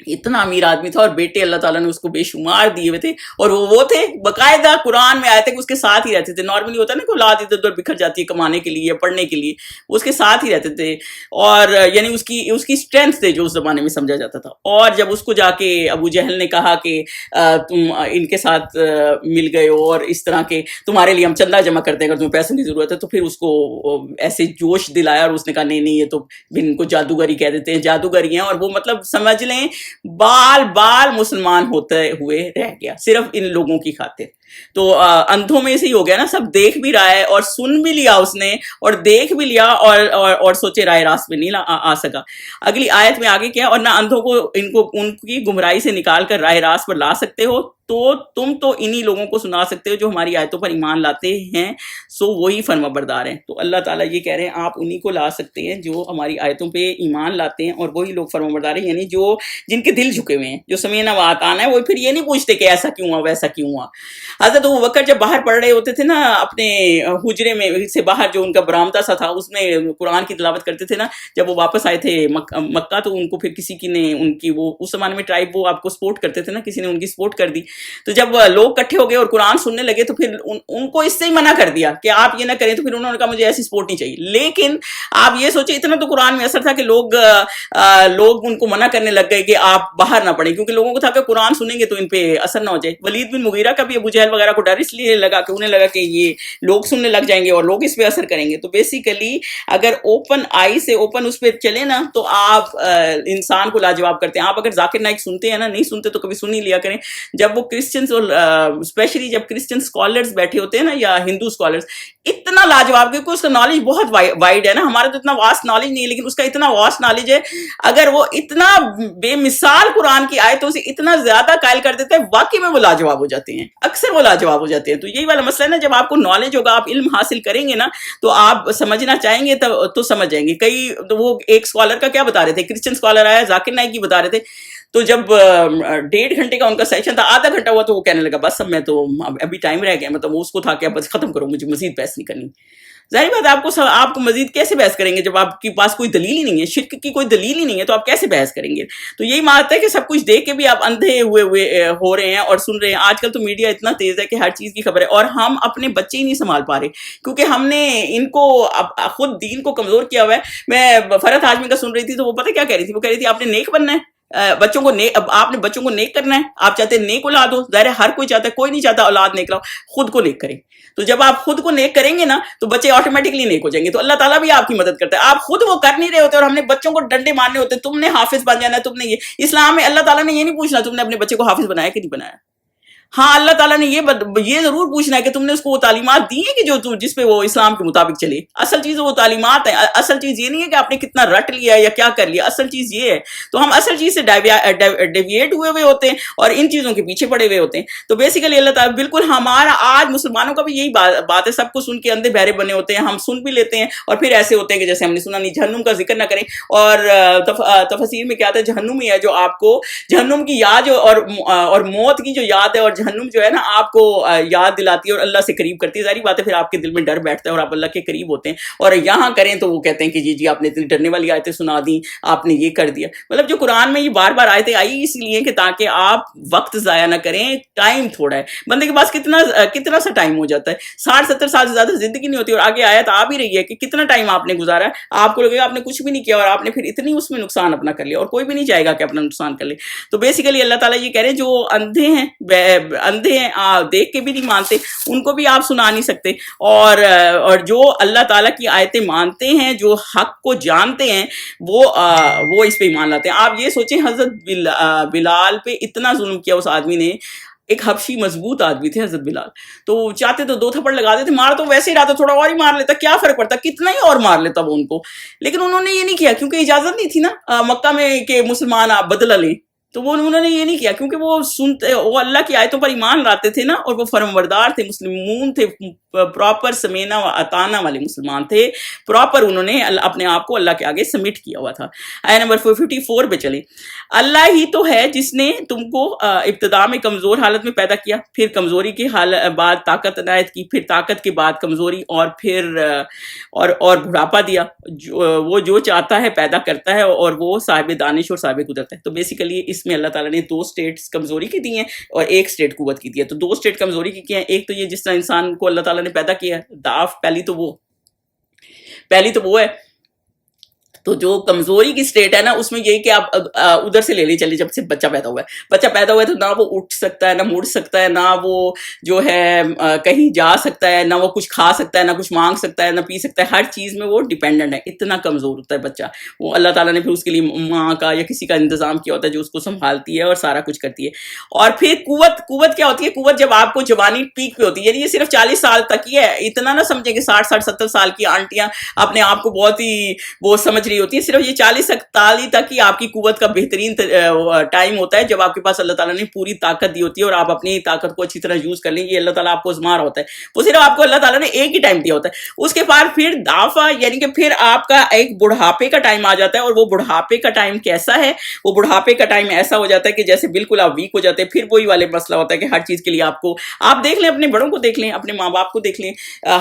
Speaker 1: اتنا امیر آدمی تھا اور بیٹے اللہ تعالیٰ نے اس کو بے شمار دیے ہوئے تھے. اور وہ تھے باقاعدہ قرآن میں آئے تھے کہ اس کے ساتھ ہی رہتے تھے. نارملی ہوتا ہے نا کہ اولاد ادھر ادھر بکھر جاتی ہے کمانے کے لیے پڑھنے کے لیے, اس کے ساتھ ہی رہتے تھے. اور یعنی اس کی اسٹرینتھ تھے جو اس زمانے میں سمجھا جاتا تھا. اور جب اس کو جا کے ابو جہل نے کہا کہ تم ان کے ساتھ مل گئے ہو اور اس طرح کے تمہارے لیے ہم چندہ جمع کرتے ہیں اگر تمہیں پیسوں کی ضرورت ہے, تو پھر اس کو ایسے جوش دلایا اور اس نے کہا نہیں یہ تو ان کو جادوگری کہہ دیتے ہیں, جادوگری ہیں. اور وہ مطلب سمجھ لیں بال مسلمان ہوتے ہوئے رہ گیا صرف ان لوگوں کی خاطر. تو اندھوں میں سے ہی ہو گیا نا, سب دیکھ بھی رہا ہے اور سن بھی لیا اس نے اور دیکھ بھی لیا اور سوچے رائے راست میں نہیں آ سکا. اگلی آیت میں آگے کیا, اور نہ اندھوں کو ان کی گمراہی سے نکال کر رائے راست پر لا سکتے ہو, تو تم تو انہی لوگوں کو سنا سکتے ہو جو ہماری آیتوں پر ایمان لاتے ہیں, سو وہی فرما بردار ہیں. تو اللہ تعالیٰ یہ کہہ رہے ہیں آپ انہی کو لا سکتے ہیں جو ہماری آیتوں پہ ایمان لاتے ہیں اور وہی لوگ فرما بردار ہیں, یعنی جن کے دل جھکے ہوئے ہیں, جو سمیعنا و اطعنا ہے, وہ پھر یہ نہیں پوچھتے کہ ایسا کیوں ہوا ویسا کیوں ہوا. حضرت ابو بکر جب باہر پڑھ رہے ہوتے تھے نا اپنے حجرے میں سے باہر جو ان کا برآمدہ سا تھا اس میں قرآن کی تلاوت کرتے تھے نا، جب وہ واپس آئے تھے مکہ تو ان کو پھر کسی کی نے ان کی وہ اس زمانے میں ٹرائب وہ آپ کو سپورٹ کرتے تھے نا، کسی نے ان کی سپورٹ کر دی، تو جب لوگ اکٹھے ہو گئے اور قرآن سننے لگے تو پھر ان کو اس سے ہی منع کر دیا کہ آپ یہ نہ کریں، تو پھر انہوں نے کہا مجھے ایسی سپورٹ نہیں چاہیے. لیکن آپ یہ سوچیں اتنا تو قرآن میں اثر تھا کہ لوگ ان کو منع کرنے لگ گئے کہ آپ باہر نہ پڑھیں، کیونکہ لوگوں کو تھا کہ قرآن سنیں گے تو ان پہ اثر نہ ہو جائے. ولید بن مغیرہ کا بھی ابو جہل وغیرہ کو ڈر اس لیے لگا کہ انہیں لگا کہ یہ لوگ سننے لگ جائیں گے اور لوگ اس پہ اثر کریں گے. تو بیسیکلی اگر اوپن آئی سے اوپن اس پہ چلے نا تو آپ انسان کو لاجواب کرتے ہیں. آپ اگر ذاکر نائک سنتے ہیں نا، نہیں سنتے تو کبھی سن ہی لیا کریں. جب وہ کرسچنس اور اسپیشلی جب کرسچن اسکالرز بیٹھے ہوتے ہیں نا یا ہندو اسکالرز، اتنا لاجواب کیونکہ اس کا نالج بہت وائڈ ہے نا، ہمارا تو اتنا واسٹ نالج نہیں ہے لیکن اس کا اتنا واسٹ نالج ہے. اگر وہ اتنا بے مثال قرآن کی آیتوں سے اتنا زیادہ قائل کر دیتے ہیں، واقعی میں وہ لاجواب ہو جاتے ہیں، اکثر وہ لاجواب ہو جاتے ہیں. تو یہی والا مسئلہ ہے نا، جب آپ کو نالج ہوگا، آپ علم حاصل کریں گے نا تو آپ سمجھنا چاہیں گے تو سمجھ جائیں گے. کئی وہ ایک اسکالر کا کیا بتا رہے تھے، کرسچن اسکالر آیا ذاکر نائک کی بتا رہے تھے، تو جب 1.5 گھنٹے کا ان کا سیشن تھا، آدھا گھنٹہ ہوا تو وہ کہنے لگا بس اب میں تو ابھی ٹائم رہ گیا، مطلب اس کو تھا کہ اب بس ختم کرو، مجھے مزید بحث نہیں کرنی. ظاہر بات ہے آپ کو مزید کیسے بحث کریں گے جب آپ کے پاس کوئی دلیل ہی نہیں ہے، شرک کی کوئی دلیل ہی نہیں ہے تو آپ کیسے بحث کریں گے. تو یہی مانتا ہے کہ سب کچھ دیکھ کے بھی آپ اندھے ہوئے ہو رہے ہیں اور سن رہے ہیں. آج کل تو میڈیا اتنا تیز ہے کہ ہر چیز کی خبر ہے، اور ہم اپنے بچے ہی نہیں سنبھال پا رہے کیونکہ ہم نے ان کو خود دین کو کمزور کیا ہوا ہے. میں فرحت ہاشمی کا سن رہی تھی تو وہ پتہ کیا کہہ رہی تھی، وہ کہہ رہی تھی آپ نے نیک بننا ہے، بچوں کو آپ نے بچوں کو نیک کرنا ہے، آپ چاہتے ہیں نیک اولاد ہو. ظاہر ہے ہر کوئی چاہتا ہے، کوئی نہیں چاہتا اولاد نیک لاؤ، خود کو نیک کریں. تو جب آپ خود کو نیک کریں گے نا تو بچے آٹومیٹکلی نیک ہو جائیں گے. تو اللہ تعالیٰ بھی آپ کی مدد کرتا ہے. آپ خود وہ کر نہیں رہے ہوتے اور ہم نے بچوں کو ڈنڈے مارنے ہوتے، تم نے حافظ بن جانا ہے، تم نے یہ. اسلام میں اللہ تعالیٰ نے یہ نہیں پوچھنا تم نے اپنے بچے کو حافظ بنایا کہ نہیں بنایا. ہاں اللہ تعالیٰ نے یہ ضرور پوچھنا ہے کہ تم نے اس کو وہ تعلیمات دی ہیں کہ جس پہ وہ اسلام کے مطابق چلے. اصل چیز وہ تعلیمات ہیں. اصل چیز یہ نہیں ہے کہ آپ نے کتنا رٹ لیا یا کیا کر لیا، اصل چیز یہ ہے. تو ہم اصل چیز سے ڈیویٹ ہوئے ہوتے ہیں اور ان چیزوں کے پیچھے پڑے ہوئے ہوتے ہیں. تو بیسیکلی اللہ تعالیٰ بالکل ہمارا آج مسلمانوں کا بھی یہی بات ہے، سب کو سن کے اندھے بہرے بنے ہوتے ہیں. ہم سن بھی لیتے ہیں اور پھر ایسے ہوتے ہیں کہ جیسے ہم نے سنا نہیں. جہنم کا ذکر نہ کریں. اور تفسیر میں کیا آتا ہے، جہنم ہی ہے جو آپ کو جہنم کی یاد اور موت کی جو یاد ہے، اور جہنم جو ہے نا آپ کو یاد دلاتی ہے اور اللہ سے قریب کرتی ہے. ظاہری بات ہے پھر آپ کے دل میں ڈر بیٹھتا ہے اور آپ اللہ کے قریب ہوتے ہیں. اور یہاں کریں تو وہ کہتے ہیں کہ جی آپ نے اتنی ڈرنے والی آیتیں سنا دی، آپ نے یہ کر دیا. مطلب جو قرآن میں یہ بار بار آیتیں آئی اس لیے کہ تاکہ آپ وقت ضائع نہ کریں. ٹائم تھوڑا ہے، بندے کے پاس کتنا سا ٹائم ہو جاتا ہے. 60-70 سال سے زیادہ زندگی نہیں ہوتی اور آگے آیت آ بھی رہی ہے کہ کتنا ٹائم آپ نے گزارا ہے. آپ کو لگے گا آپ نے کچھ بھی نہیں کیا اور آپ نے پھر اتنی اس میں نقصان اپنا کر لیا، اور کوئی بھی نہیں چاہے گا کہ اپنا نقصان کر لے. تو بیسیکلی اللہ تعالیٰ یہ کہہ رہے ہیں جو اندھے ہیں دیکھ کے بھی نہیں مانتے ان کو بھی آپ سنا نہیں سکتے، اور جو اللہ تعالیٰ کی آیتیں مانتے ہیں، جو حق کو جانتے ہیں، وہ اس پہ ایمان لاتے ہیں. آپ یہ سوچیں حضرت بلال پہ اتنا ظلم کیا اس آدمی نے. ایک حبشی مضبوط آدمی تھے حضرت بلال، تو چاہتے تو 2 تھپڑ لگا دیتے، مار تو ویسے ہی رہا، تھوڑا اور ہی مار لیتا، کیا فرق پڑتا، کتنا ہی اور مار لیتا وہ ان کو. لیکن انہوں نے یہ نہیں کیا کیونکہ اجازت نہیں تھی نا مکہ میں کہ مسلمان آپ بدلہ لیں. تو انہوں نے یہ نہیں کیا کیونکہ وہ اللہ کی آیتوں پر ایمان لاتے تھے نا، اور وہ فرمانبردار تھے، مسلمون تھے، پراپر سمینا و اطانا والے مسلمان تھے. پراپر انہوں نے اپنے آپ کو اللہ کے آگے سبمٹ کیا ہوا تھا. آیت نمبر 54 پہ چلیں. اللہ ہی تو ہے جس نے تم کو ابتدا میں کمزور حالت میں پیدا کیا، پھر کمزوری کے بعد طاقت عنایت کی، پھر طاقت کے بعد کمزوری، اور پھر اور بڑھاپا دیا. وہ جو چاہتا ہے پیدا کرتا ہے، اور وہ صاحب دانش اور صاحب قدرت ہے. تو بیسیکلی اس میں اللہ تعالیٰ نے 2 سٹیٹس کمزوری کی دی ہیں اور 1 سٹیٹ قوت کی دی ہے. تو 2 سٹیٹ کمزوری کی ہیں. ایک تو یہ جس طرح انسان کو اللہ تعالیٰ نے پیدا کیا ہے، ضعف پہلی تو وہ ہے. تو جو کمزوری کی سٹیٹ ہے نا اس میں یہی کہ آپ ادھر سے لے لیں چلے، جب سے بچہ پیدا ہوا ہے تو نہ وہ اٹھ سکتا ہے، نہ مڑ سکتا ہے، نہ وہ جو ہے کہیں جا سکتا ہے، نہ وہ کچھ کھا سکتا ہے، نہ کچھ مانگ سکتا ہے، نہ پی سکتا ہے. ہر چیز میں وہ ڈیپینڈنٹ ہے. اتنا کمزور ہوتا ہے بچہ. وہ اللہ تعالیٰ نے پھر اس کے لیے ماں کا یا کسی کا انتظام کیا ہوتا ہے جو اس کو سنبھالتی ہے اور سارا کچھ کرتی ہے. اور پھر قوت کیا ہوتی ہے؟ قوت جب آپ کو جوانی پیک پہ ہوتی ہے، یعنی یہ صرف 40 سال تک ہی ہے. اتنا نہ سمجھیں کہ 60-70 سال کی آنٹیاں اپنے آپ کو بہت ہی وہ سمجھ رہی لیے ہوتی ہے. صرف یہ 40-41 تک ہی آپ کی قوت کا بہترین ٹائم ہوتا ہے جب آپ کے پاس اللہ تعالیٰ نے پوری طاقت دی ہوتی ہے اور آپ اپنی طاقت کو اچھی طرح یوز کر لیں. یہ اللہ تعالیٰ آپ کو آزما رہا ہوتا ہے. وہ صرف آپ کو اللہ تعالیٰ نے ایک ہی ٹائم دیا ہوتا ہے. اس کے بعد پھر دافع یعنی کہ پھر آپ کا ایک بڑھاپے کا ٹائم آ جاتا ہے. اور وہ بڑھاپے کا ٹائم کیسا ہے؟ وہ بڑھاپے کا ٹائم ایسا ہو جاتا ہے کہ جیسے بالکل آپ ویک ہو جاتے ہیں. پھر وہی والے مسئلہ ہوتا ہے کہ ہر چیز کے لیے آپ دیکھ لیں, اپنے بڑوں کو دیکھ لیں, اپنے ماں باپ کو دیکھ لیں,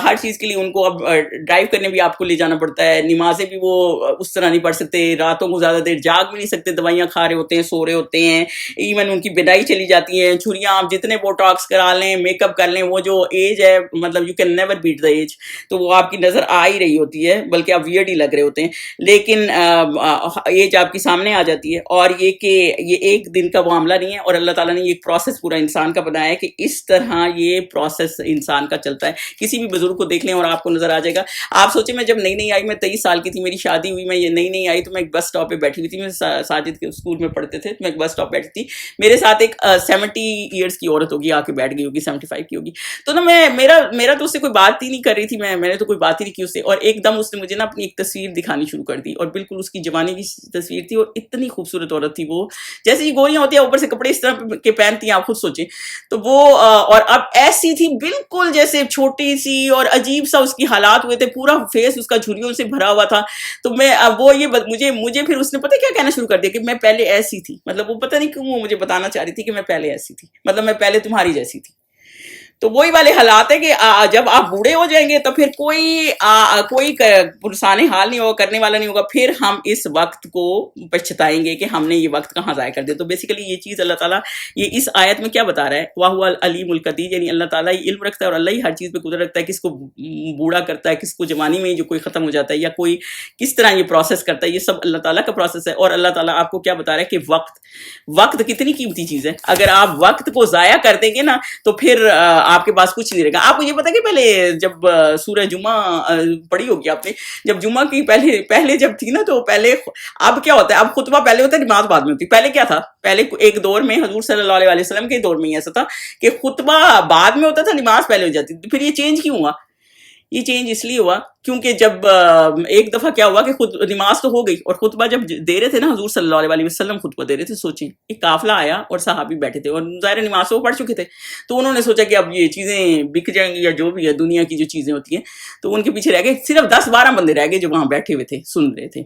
Speaker 1: ہر چیز کے لیے ان کو اب ڈرائیو کرنے بھی آپ کو لے جانا پڑتا ہے. نمازیں بھی وہ اس طرح نہیں پڑھ سکتے, راتوں کو زیادہ دیر جاگ بھی نہیں سکتے, دوائیاں کھا رہے ہوتے ہیں, سو رہے ہوتے ہیں. ایون ان کی بدائی چلی جاتی ہے, چھریاں آپ جتنے بوٹاکس کرا لیں, میک اپ کر لیں, وہ جو ایج ہے مطلب you can never beat the edge, تو وہ آپ کی نظر آ ہی رہی ہوتی ہے, بلکہ آپ ویئرڈ ہی لگ رہے ہوتے ہیں. لیکن ایج آپ کی سامنے آ جاتی ہے. اور یہ کہ یہ ایک دن کا معاملہ نہیں ہے, اور اللہ تعالیٰ نے یہ پروسیس پورا انسان کا بنایا ہے کہ اس طرح یہ پروسیس انسان کا چلتا ہے. کسی بھی بزرگ کو دیکھ لیں اور آپ کو نظر آ جائے گا. آپ سوچیں میں جب نئی آئی, میں 23 سال کی تھی, میری شادی ہوئی, میں یہ نئی آئی تو میں ایک بس اسٹاپ پہ بیٹھی ہوئی تھی. میں ساجد کے اسکول میں پڑھتے تھے, میں ایک بس اسٹاپ بیٹھی تھی, میرے ساتھ ایک 70 ایئرس کی عورت ہوگی, آ کے بیٹھ گئی ہوگی, 75 کی ہوگی. تو نا میرا تو اس سے کوئی بات ہی نہیں کر رہی تھی, میں نے تو کوئی بات ہی نہیں کی اس سے. اور ایک دم اس نے مجھے نا اپنی ایک تصویر دکھانی شروع کر دی, اور بالکل اس کی جوانی کی تصویر تھی, اور اتنی خوبصورت عورت تھی وہ, جیسے یہ گوریاں ہوتی ہیں اوپر سے کپڑے اس طرح کے پہنتی ہیں, آپ خود سوچیں. تو وہ اور اب ایسی تھی بالکل جیسے چھوٹی سی, اور عجیب سا اس کی حالات ہوئے تھے, پورا فیس اس کا جھریوں سے بھرا ہوا تھا. تو میں وہ یہ مجھے پھر اس نے پتہ کیا کہنا شروع کر دیا کہ میں پہلے ایسی تھی. مطلب وہ پتہ نہیں کیوں وہ مجھے بتانا چاہ رہی تھی کہ میں پہلے ایسی تھی, مطلب میں پہلے تمہاری جیسی تھی. تو وہی والے حالات ہے کہ جب آپ بوڑھے ہو جائیں گے تو پھر کوئی پرسان حال نہیں ہوگا, کرنے والا نہیں ہوگا. پھر ہم اس وقت کو پچھتائیں گے کہ ہم نے یہ وقت کہاں ضائع کر دیا. تو بیسیکلی یہ چیز اللہ تعالیٰ یہ اس آیت میں کیا بتا رہا ہے, وَهُوَ الْعَلِيمُ الْقَدِيرُ, یعنی اللہ تعالیٰ یہ علم رکھتا ہے اور اللہ ہی ہر چیز پہ قدرت رکھتا ہے. کس کو بوڑھا کرتا ہے, کس کو جوانی میں جو کوئی ختم ہو جاتا ہے, یا کوئی کس طرح یہ پروسیس کرتا ہے, یہ سب اللہ تعالیٰ کا پروسیس ہے. اور اللہ تعالیٰ آپ کو کیا بتا رہا ہے کہ وقت کتنی قیمتی چیز ہے. اگر آپ وقت کو ضائع کر دیں گے نا تو پھر آپ کے پاس کچھ نہیں رہے گا. آپ کو یہ پتا کہ پہلے جب سورہ جمعہ پڑھی ہوگی آپ نے, جب جمعہ کی پہلے جب تھی نا, تو پہلے اب کیا ہوتا ہے, اب خطبہ پہلے ہوتا ہے, نماز بعد میں ہوتی. پہلے کیا تھا, پہلے ایک دور میں حضور صلی اللہ علیہ وسلم کے دور میں ایسا تھا کہ خطبہ بعد میں ہوتا تھا, نماز پہلے ہو جاتی تھی. پھر یہ چینج کیوں ہوا؟ یہ چینج اس لیے ہوا کیونکہ جب ایک دفعہ کیا ہوا کہ خود نماز تو ہو گئی, اور خطبہ جب دے رہے تھے نا حضور صلی اللہ علیہ وسلم خطبہ دے رہے تھے, سوچیں ایک قافلہ آیا اور صحابی بیٹھے تھے, اور ظاہر نماز وہ پڑھ چکے تھے. تو انہوں نے سوچا کہ اب یہ چیزیں بک جائیں گی, یا جو بھی ہے دنیا کی جو چیزیں ہوتی ہیں, تو ان کے پیچھے رہ گئے. صرف 10-12 بندے رہ گئے جو وہاں بیٹھے ہوئے تھے, سن رہے تھے.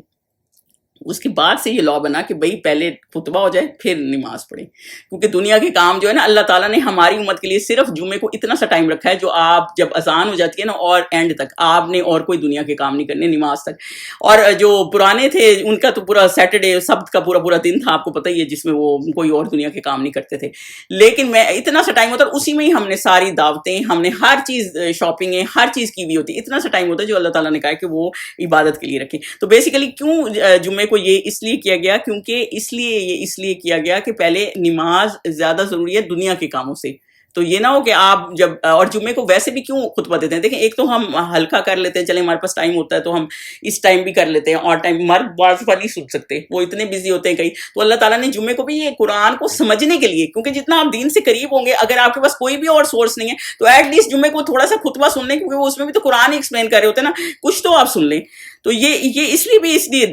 Speaker 1: اس کے بعد سے یہ لا بنا کہ بھئی پہلے خطبہ ہو جائے پھر نماز پڑھیں, کیونکہ دنیا کے کام جو ہے نا, اللہ تعالیٰ نے ہماری امت کے لیے صرف جمعے کو اتنا سا ٹائم رکھا ہے, جو آپ جب اذان ہو جاتی ہے نا اور اینڈ تک آپ نے اور کوئی دنیا کے کام نہیں کرنے, نماز تک. اور جو پرانے تھے ان کا تو پورا سیٹرڈے سبت کا پورا دن تھا, آپ کو پتہ ہی ہے, جس میں وہ کوئی اور دنیا کے کام نہیں کرتے تھے. لیکن میں اتنا سا ٹائم ہوتا ہے, اسی میں ہی ہم نے ساری دعوتیں, ہم نے ہر چیز, شاپنگیں, ہر چیز کی ہوئی ہوتی. اتنا سا ٹائم ہوتا ہے جو اللہ تعالیٰ نے کہا کہ وہ عبادت کے لیے رکھیں. تو بیسیکلی کیوں جمعے کو یہ اس لیے کیا گیا, کیونکہ اس لیے کیا گیا کہ پہلے نماز زیادہ ضروری ہے دنیا کے کاموں سے. تو یہ نہ ہو کہ آپ جب, اور جمعے کو ویسے بھی کیوں خطبہ دیتے ہیں, دیکھیں ایک تو ہم ہلکا کر لیتے ہیں, چلیں ہمارے پاس ٹائم ہوتا ہے تو ہم اس ٹائم بھی کر لیتے ہیں, اور ٹائم مرد بعض نہیں سن سکتے, وہ اتنے بزی ہوتے ہیں کہیں. تو اللہ تعالیٰ نے جمعے کو بھی یہ قرآن کو سمجھنے کے لیے, کیونکہ جتنا آپ دین سے قریب ہوں گے, اگر آپ کے پاس کوئی بھی اور سورس نہیں ہے تو ایٹ لیسٹ جمعے کو تھوڑا سا خطبہ سن لیں, کیونکہ وہ اس میں بھی تو قرآن ہی ایکسپلین کر رہے ہوتے ہیں نا, کچھ تو آپ سن لیں. تو یہ اس لیے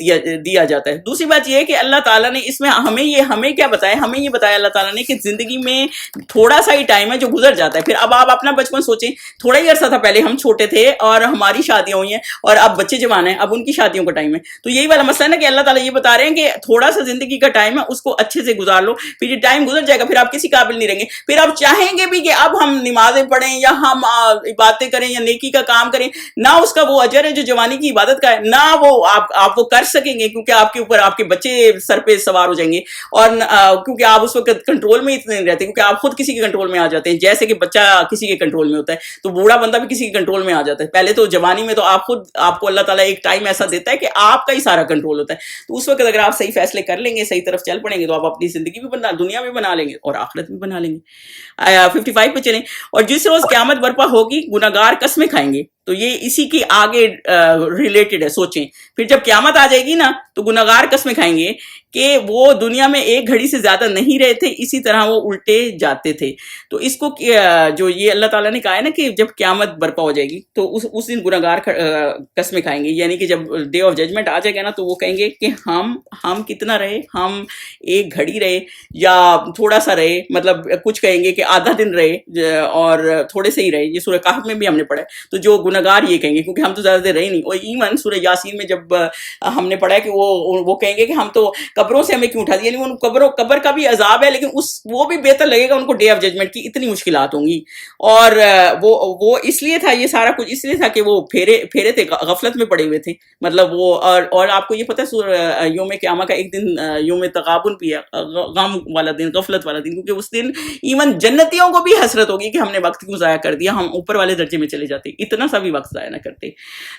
Speaker 1: دیا جاتا ہے. دوسری بات یہ ہے کہ اللہ تعالیٰ نے اس میں ہمیں کیا بتایا, ہمیں یہ بتایا اللہ تعالیٰ نے کہ زندگی میں تھوڑا سا ہی ٹائم ہے جو گزر جاتا ہے. پھر اب آپ اپنا بچپن سوچیں, تھوڑا ہی عرصہ تھا پہلے ہم چھوٹے تھے اور ہماری شادیاں ہوئی ہیں, اور اب بچے جوان ہیں, اب ان کی شادیوں کا ٹائم ہے. تو یہی والا مسئلہ ہے نا کہ اللہ تعالیٰ یہ بتا رہے ہیں کہ تھوڑا سا زندگی کا ٹائم ہے, اس کو اچھے سے گزار لو, پھر یہ ٹائم گزر جائے گا, پھر آپ کسی قابل نہیں رہیں گے. پھر آپ چاہیں گے بھی کہ اب ہم نمازیں پڑھیں یا ہم عبادتیں کریں یا نیکی کا کام کریں, نہ اس کا وہ اجر ہے جو جوانی کی عبادت کا ہے, نہ وہ آپ وہ کر سکیں گے, کیونکہ آپ کے اوپر آپ کے بچے سر پہ سوار ہو جائیں گے, اور کیونکہ آپ اس وقت کنٹرول میں اتنے نہیں رہتے, کیونکہ آپ خود کسی کے کنٹرول میں آ جاتے ہیں, جیسے کہ بچہ کسی کے کنٹرول میں ہوتا ہے تو بوڑھا بندہ بھی کسی کے کنٹرول میں آ جاتا ہے. پہلے تو جوانی میں تو آپ کو اللہ تعالیٰ ایک ٹائم ایسا دیتا ہے کہ آپ کا ہی سارا کنٹرول ہوتا ہے. تو اس وقت اگر آپ صحیح فیصلے کر لیں گے, صحیح طرف چل پڑیں گے, تو آپ اپنی زندگی بھی دنیا میں بنا لیں گے اور آخرت بھی بنا لیں گے. 55 پہ چلیں. اور جس روز قیامت برپا ہوگی گناہگار قسمیں کھائیں گے. تو یہ اسی کی آگے ریلیٹڈ ہے. سوچیں پھر جب قیامت آ جائے گی نا تو گناہگار قسمیں کھائیں گے کہ وہ دنیا میں ایک گھڑی سے زیادہ نہیں رہے تھے، اسی طرح وہ الٹے جاتے تھے. تو اس کو جو یہ اللہ تعالیٰ نے کہا ہے نا کہ جب قیامت برپا ہو جائے گی تو اس دن گناہگار قسمیں کھائیں گے، یعنی کہ جب ڈے آف ججمنٹ آ جائے گا نا تو وہ کہیں گے کہ ہم کتنا رہے، ہم ایک گھڑی رہے یا تھوڑا سا رہے، مطلب کچھ کہیں گے کہ آدھا دن رہے اور تھوڑے سے ہی رہے. یہ سورہ کہف میں بھی ہم نے پڑھا ہے. تو جو گناہگار یہ کہیں گے کیونکہ ہم تو زیادہ دیر رہے نہیں. اور ایون سورہ یاسین میں جب ہم نے پڑھا ہے کہ وہ کہیں گے کہ ہم تو قبروں سے ہمیں کیوں اٹھا دیا، یعنی ان قبر کا بھی عذاب ہے لیکن وہ بھی بہتر لگے گا ان کو ڈے آف ججمنٹ کی، اتنی مشکلات ہوں گی. اور وہ اس لیے تھا، یہ سارا کچھ اس لیے تھا کہ وہ پھیرے تھے، غفلت میں پڑے ہوئے تھے. مطلب وہ اور آپ کو یہ پتہ ہے یوم قیامت کا ایک دن یوم تغابن بھی ہے، غم والا دن، غفلت والا دن، کیونکہ اس دن ایون جنتیوں کو بھی حسرت ہوگی کہ ہم نے وقت کیوں ضائع کر دیا، ہم اوپر والے درجے میں چلے جاتے، اتنا سا بھی وقت ضائع نہ کرتے.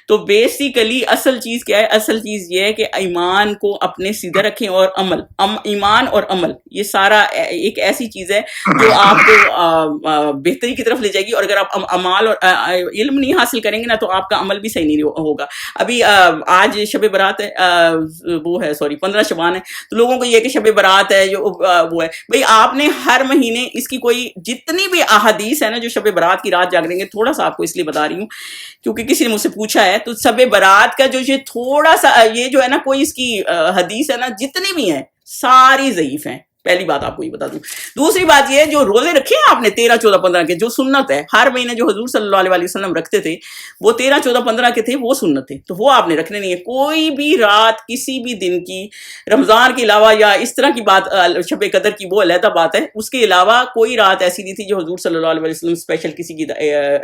Speaker 1: تو بیسیکلی اصل چیز کیا ہے؟ اصل چیز یہ ہے کہ ایمان کو اپنے سیدھا رکھیں، اور ایمان اور عمل یہ سارا ایک ایسی چیز ہے جو آپ کو بہتری کی طرف لے جائے گی. اور اگر آپ عمال اور علم نہیں حاصل کریں گے نا تو آپ کا عمل بھی صحیح نہیں ہوگا. ابھی آج شب برات ہے، وہ ہے 15 شعبان ہے، تو لوگوں کو یہ کہ شب برات ہے جو وہ ہے. بھئی آپ نے ہر مہینے اس کی کوئی جتنی بھی احادیث ہے نا جو شب برات کی رات جاگیں گے، تھوڑا سا آپ کو اس لیے بتا رہی ہوں کیونکہ کسی نے مجھ سے پوچھا ہے. تو شب برات کا جو یہ تھوڑا سا یہ جو ہے نا کوئی اس کی حدیث ہے نا جتنی بھی ہیں ساری ضعیف ہیں. پہلی بات آپ کو یہ بتا دوں. دوسری بات یہ ہے جو روزے رکھے ہیں آپ نے 13 14 15 کے، جو سنت ہے ہر مہینے جو حضور صلی اللہ علیہ وسلم رکھتے تھے وہ 13 14 15 کے تھے، وہ سنت تھے، تو وہ آپ نے رکھنے نہیں ہے. کوئی بھی رات کسی بھی دن کی رمضان کے علاوہ یا اس طرح کی بات شب قدر کی وہ علیحدہ بات ہے، اس کے علاوہ کوئی رات ایسی نہیں تھی جو حضور صلی اللہ علیہ وسلم اسپیشل کسی کی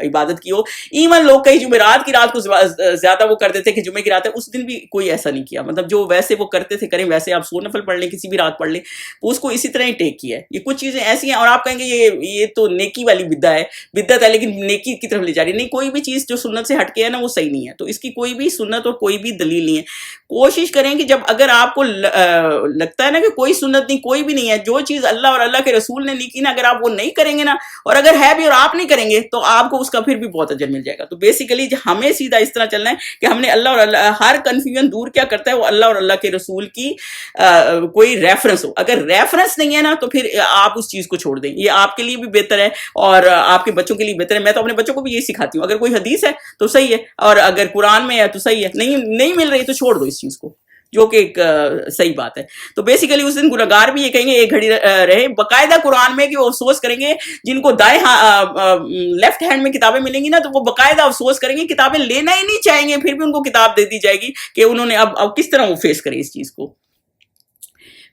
Speaker 1: عبادت کی ہو. ایون لوگ کئی جمعرات کی رات کو زیادہ وہ کرتے تھے کہ جمعے کی رات ہے، اس دن بھی کوئی ایسا نہیں کیا. مطلب جو ویسے وہ کرتے تھے کریں، ویسے آپ سو نفل پڑھ لیں، کسی بھی رات پڑھ لیں، اس کو اسی طرح ہی ٹیک کیا ہے. یہ کچھ چیزیں ایسی ہیں اور آپ کہیں گے یہ تو نیکی والی بدعت ہے، لیکن نیکی کی طرف لے جا رہی ہے. نہیں، کوئی بھی چیز جو سنت سے ہٹ کے ہے نا وہ صحیح نہیں ہے. تو اس کی کوئی بھی سنت اور کوئی بھی دلیل نہیں ہے. کوشش کریں کہ جب اگر آپ کو لگتا ہے نا کہ کوئی سنت نہیں، کوئی بھی نہیں ہے، جو چیز اللہ اور اللہ کے رسول نے نہیں کی نا، اگر آپ وہ نہیں کریں گے نا، اور اگر ہے بھی اور آپ نہیں کریں گے تو آپ کو اس کا پھر بھی بہت اجر مل جائے گا. تو بیسیکلی ہمیں سیدھا اس طرح چلنا ہے کہ ہم نے اللہ اور اللہ، ہر کنفیوژن دور کیا کرتا ہے وہ اللہ اور اللہ کے رسول کی کوئی ریفرنس ہو. اگر ریفرنس نہیں ہے نا تو پھر آپ اس چیز کو چھوڑ دیں. یہ آپ کے لیے بھی بہتر ہے اور آپ کے بچوں کے لیے بہتر ہے. میں تو اپنے بچوں کو بھی یہی سکھاتی ہوں، اگر کوئی حدیث ہے تو صحیح ہے، اور اگر قرآن میں ہے تو صحیح ہے، نہیں مل رہی تو چھوڑ دو اس چیز کو، جو کہ ایک صحیح بات ہے. تو بیسیکلی اس دن گناہگار بھی یہ کہیں گے ایک گھڑی رہے. باقاعدہ قرآن میں کہ وہ افسوس کریں گے جن کو دائیں لیفٹ ہینڈ میں کتابیں ملیں گی نا، تو وہ باقاعدہ افسوس کریں گے، کتابیں لینا ہی نہیں چاہیں گے، پھر بھی ان کو کتاب دے دی جائے گی کہ انہوں نے اب کس طرح وہ فیس کریں اس چیز کو.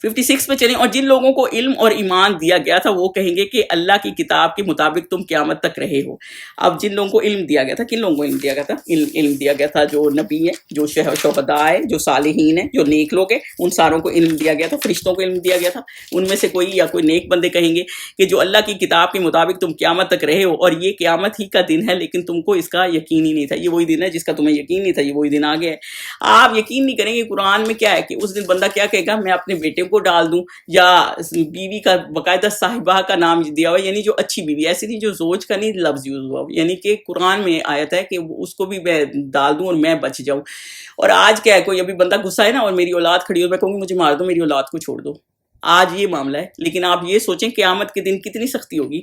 Speaker 1: 56 پہ چلیں. اور جن لوگوں کو علم اور ایمان دیا گیا تھا وہ کہیں گے کہ اللہ کی کتاب کے مطابق تم قیامت تک رہے ہو. اب جن لوگوں کو علم دیا گیا تھا، کن لوگوں کو علم دیا گیا تھا؟ علم دیا گیا تھا جو نبی ہیں، جو شہداء ہیں، جو صالحین ہیں، جو نیک لوگ ہیں، ان ساروں کو علم دیا گیا تھا. فرشتوں کو علم دیا گیا تھا. ان میں سے کوئی نیک بندے کہیں گے کہ جو اللہ کی کتاب کے مطابق تم قیامت تک رہے ہو، اور یہ قیامت ہی کا دن ہے لیکن تم کو اس کا یقین ہی نہیں تھا. یہ وہی دن ہے جس کا تمہیں یقین نہیں تھا، یہ وہی دن آ گیا ہے. آپ یقین نہیں کریں گے. قرآن میں کیا ہے کہ اس دن بندہ کیا کہے گا؟ میں اپنے بیٹے کو ڈال دوں، یا بیوی کا باقاعدہ صاحبہ کا نام دیا ہوا، یعنی جو اچھی بیوی، ایسی نہیں جو زوج کا نہیں لفظ یوز ہوا، یعنی کہ قرآن میں آیت ہے کہ اس کو بھی میں ڈال دوں اور میں بچ جاؤں. اور آج کیا ہے، کوئی ابھی بندہ غصہ ہے نا اور میری اولاد کھڑی ہو، میں کہوں گی مجھے مار دو، میری اولاد کو چھوڑ دو. آج یہ معاملہ ہے. لیکن آپ یہ سوچیں قیامت کے دن کتنی سختی ہوگی.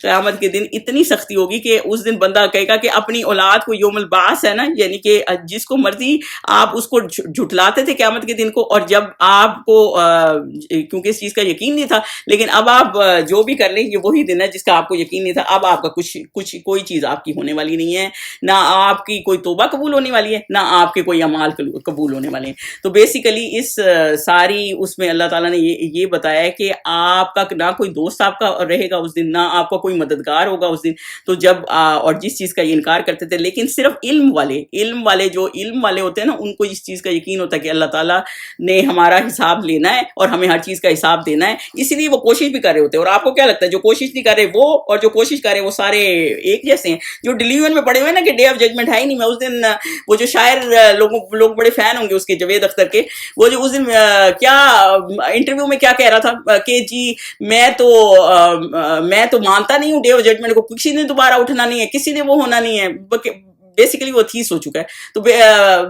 Speaker 1: قیامت کے دن اتنی سختی ہوگی کہ اس دن بندہ کہے گا کہ اپنی اولاد کو یوم البعث ہے نا، یعنی کہ جس کو مرضی آپ اس کو جھٹلاتے تھے قیامت کے دن کو، اور جب آپ کو کیونکہ اس چیز کا یقین نہیں تھا، لیکن اب آپ جو بھی کر لیں یہ وہی دن ہے جس کا آپ کو یقین نہیں تھا. اب آپ کا کچھ کوئی چیز آپ کی ہونے والی نہیں ہے، نہ آپ کی کوئی توبہ قبول ہونے والی ہے، نہ آپ کے کوئی اعمال قبول ہونے والے ہیں. تو بیسیکلی اس ساری اس میں اللہ تعالیٰ نے یہ بتایا ہے کہ آپ کا نہ کوئی دوست آپ کا رہے گا اس دن، نہ آپ کا کوئی مددگار ہوگا اس دن. تو جب اور جس چیز کا یہ انکار کرتے تھے، لیکن صرف علم والے جو علم والے ہوتے ہیں نا، ان کو اس چیز کا یقین ہوتا ہے کہ اللہ تعالیٰ نے ہمارا حساب لینا ہے اور ہمیں ہر چیز کا حساب دینا ہے، اسی لیے وہ کوشش بھی کر رہے ہوتے ہیں. اور آپ کو کیا لگتا ہے جو کوشش نہیں کر رہے وہ اور جو کوشش کر رہے وہ سارے ایک جیسے ہیں؟ جو ڈیلیون میں پڑے ہوئے نا کہ ڈے آف ججمنٹ ہے ہی نہیں. میں اس دن وہ جو شاعر لوگ بڑے فین ہوں گے اس کے، جاوید اختر کے، وہ جو اس دن کیا انٹرویو میں کیا کہہ رہا تھا کہ جی میں تو مانتا نہیں ہوں ڈے آف ججمنٹ کو، کسی نے دوبارہ اٹھنا نہیں ہے، کسی نے وہ ہونا نہیں ہے. بیسیکلی وہ تھیس ہو چکا ہے.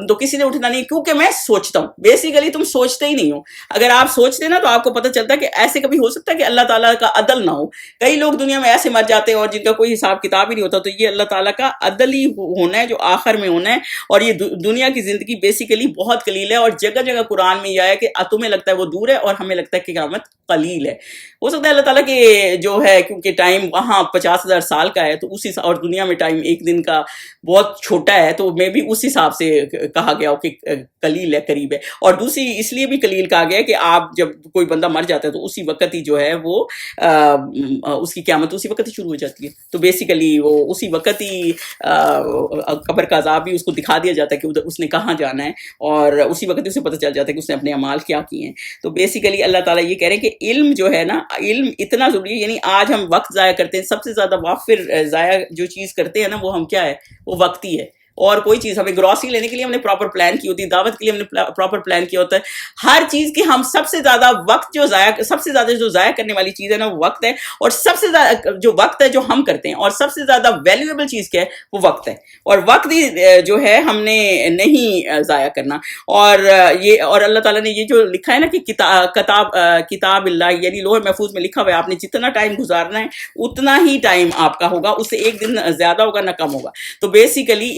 Speaker 1: تو کسی نے اٹھنا نہیں, کیونکہ میں سوچتا ہوں. بیسیکلی تم سوچتے ہی نہیں ہو. اگر آپ سوچتے نا تو آپ کو پتہ چلتا ہے کہ ایسے کبھی ہو سکتا ہے کہ اللہ تعالیٰ کا عدل نہ ہو. کئی لوگ دنیا میں ایسے مر جاتے ہیں اور جن کا کوئی حساب کتاب ہی نہیں ہوتا. تو یہ اللہ تعالیٰ کا عدل ہی ہونا ہے جو آخر میں ہونا ہے. اور یہ دنیا کی زندگی بیسیکلی بہت قلیل ہے, اور جگہ جگہ قرآن میں یہ آیا کہ تمہیں لگتا ہے وہ دور ہے اور ہمیں لگتا ہے کہ قیامت قلیل ہے. ہو سکتا ہے اللہ تعالیٰ کے جو ہے, کیونکہ ٹائم وہاں 50,000 سال کا ہے, تو اسی اور دنیا میں ٹائم ایک دن کا بہت چھوٹا ہے, تو میں بھی اس حساب سے کہا گیا ہو کہ قلیل ہے, قریب ہے. اور دوسری اس لیے بھی قلیل کہا گیا کہ آپ جب کوئی بندہ مر جاتا ہے تو اسی وقت ہی جو ہے وہ اس کی قیامت اسی وقت ہی شروع ہو جاتی ہے. تو بیسیکلی وہ اسی وقت ہی قبر کا عذاب بھی اس کو دکھا دیا جاتا ہے کہ اس نے کہاں جانا ہے, اور اسی وقت اسے پتہ چل جاتا ہے کہ اس نے اپنے اعمال کیا کیے ہیں. تو بیسیکلی اللہ تعالیٰ یہ کہہ رہے ہیں کہ علم جو ہے نا, علم اتنا ضروری ہے. یعنی آج ہم وقت ضائع کرتے ہیں, سب سے زیادہ وافر ضائع جو چیز کرتے ہیں نا وہ ہم کیا ہے, وہ وقت ہی ہے. اور کوئی چیز, ہمیں گروسری لینے کے لیے ہم نے پراپر پلان کی ہوتی ہے, دعوت کے لیے ہم نے پراپر پلان کیا ہوتا ہے. ہر چیز کی ہم سب سے زیادہ وقت سب سے زیادہ جو ضائع کرنے والی چیز ہے نا وہ وقت ہے. اور سب سے زیادہ جو وقت ہے جو ہم کرتے ہیں, اور سب سے زیادہ ویلیویبل چیز کیا ہے, وہ وقت ہے. اور وقت ہی جو ہے ہم نے نہیں ضائع کرنا. اور اللہ تعالیٰ نے یہ جو لکھا ہے نا کہ کتاب اللہ, یعنی لوح محفوظ میں لکھا ہوا ہے, آپ نے جتنا ٹائم گزارنا ہے اتنا ہی ٹائم آپ کا ہوگا, اس سے ایک دن زیادہ ہوگا نہ کم ہوگا. تو بیسیکلی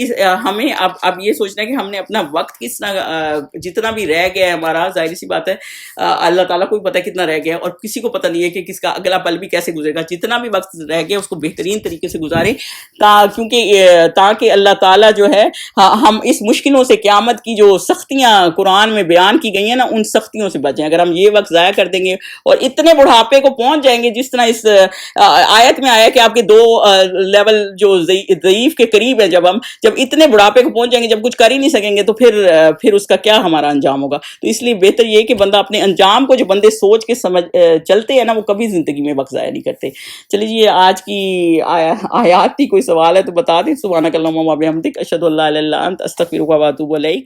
Speaker 1: ہمیں اب یہ سوچنا ہے کہ ہم نے اپنا وقت کس طرح, جتنا بھی رہ گیا ہے ہمارا, ظاہر سی بات ہے اللہ تعالیٰ کو بھی پتہ ہے کتنا رہ گیا ہے, اور کسی کو پتہ نہیں ہے کہ کس کا اگلا پل بھی کیسے گزرے گا. جتنا بھی وقت رہ گیا اس کو بہترین طریقے سے گزاریں, تاکہ اللہ تعالیٰ جو ہے ہم اس مشکلوں سے, قیامت کی جو سختیاں قرآن میں بیان کی گئی ہیں نا, ان سختیوں سے بچیں. اگر ہم یہ وقت ضائع کر دیں گے اور اتنے بڑھاپے کو پہنچ جائیں گے, جس طرح اس آیت میں آیا کہ آپ کے 2 لیول جو ضعیف کے قریب ہیں, جب اتنے بڑھاپے کو پہنچ جائیں گے, جب کچھ کر ہی نہیں سکیں گے, تو پھر اس کا کیا ہمارا انجام ہوگا. تو اس لیے بہتر یہ کہ بندہ اپنے انجام کو, جو بندے سوچ کے سمجھ چلتے ہیں نا, وہ کبھی زندگی میں وقت ضائع نہیں کرتے. چلیے جی, آج کی آیات کی کوئی سوال ہے تو بتا دیں. سبحانک اللہم و بحمدک, اشہد ان لا الہ الا انت, استغفرک و اتوب الیک.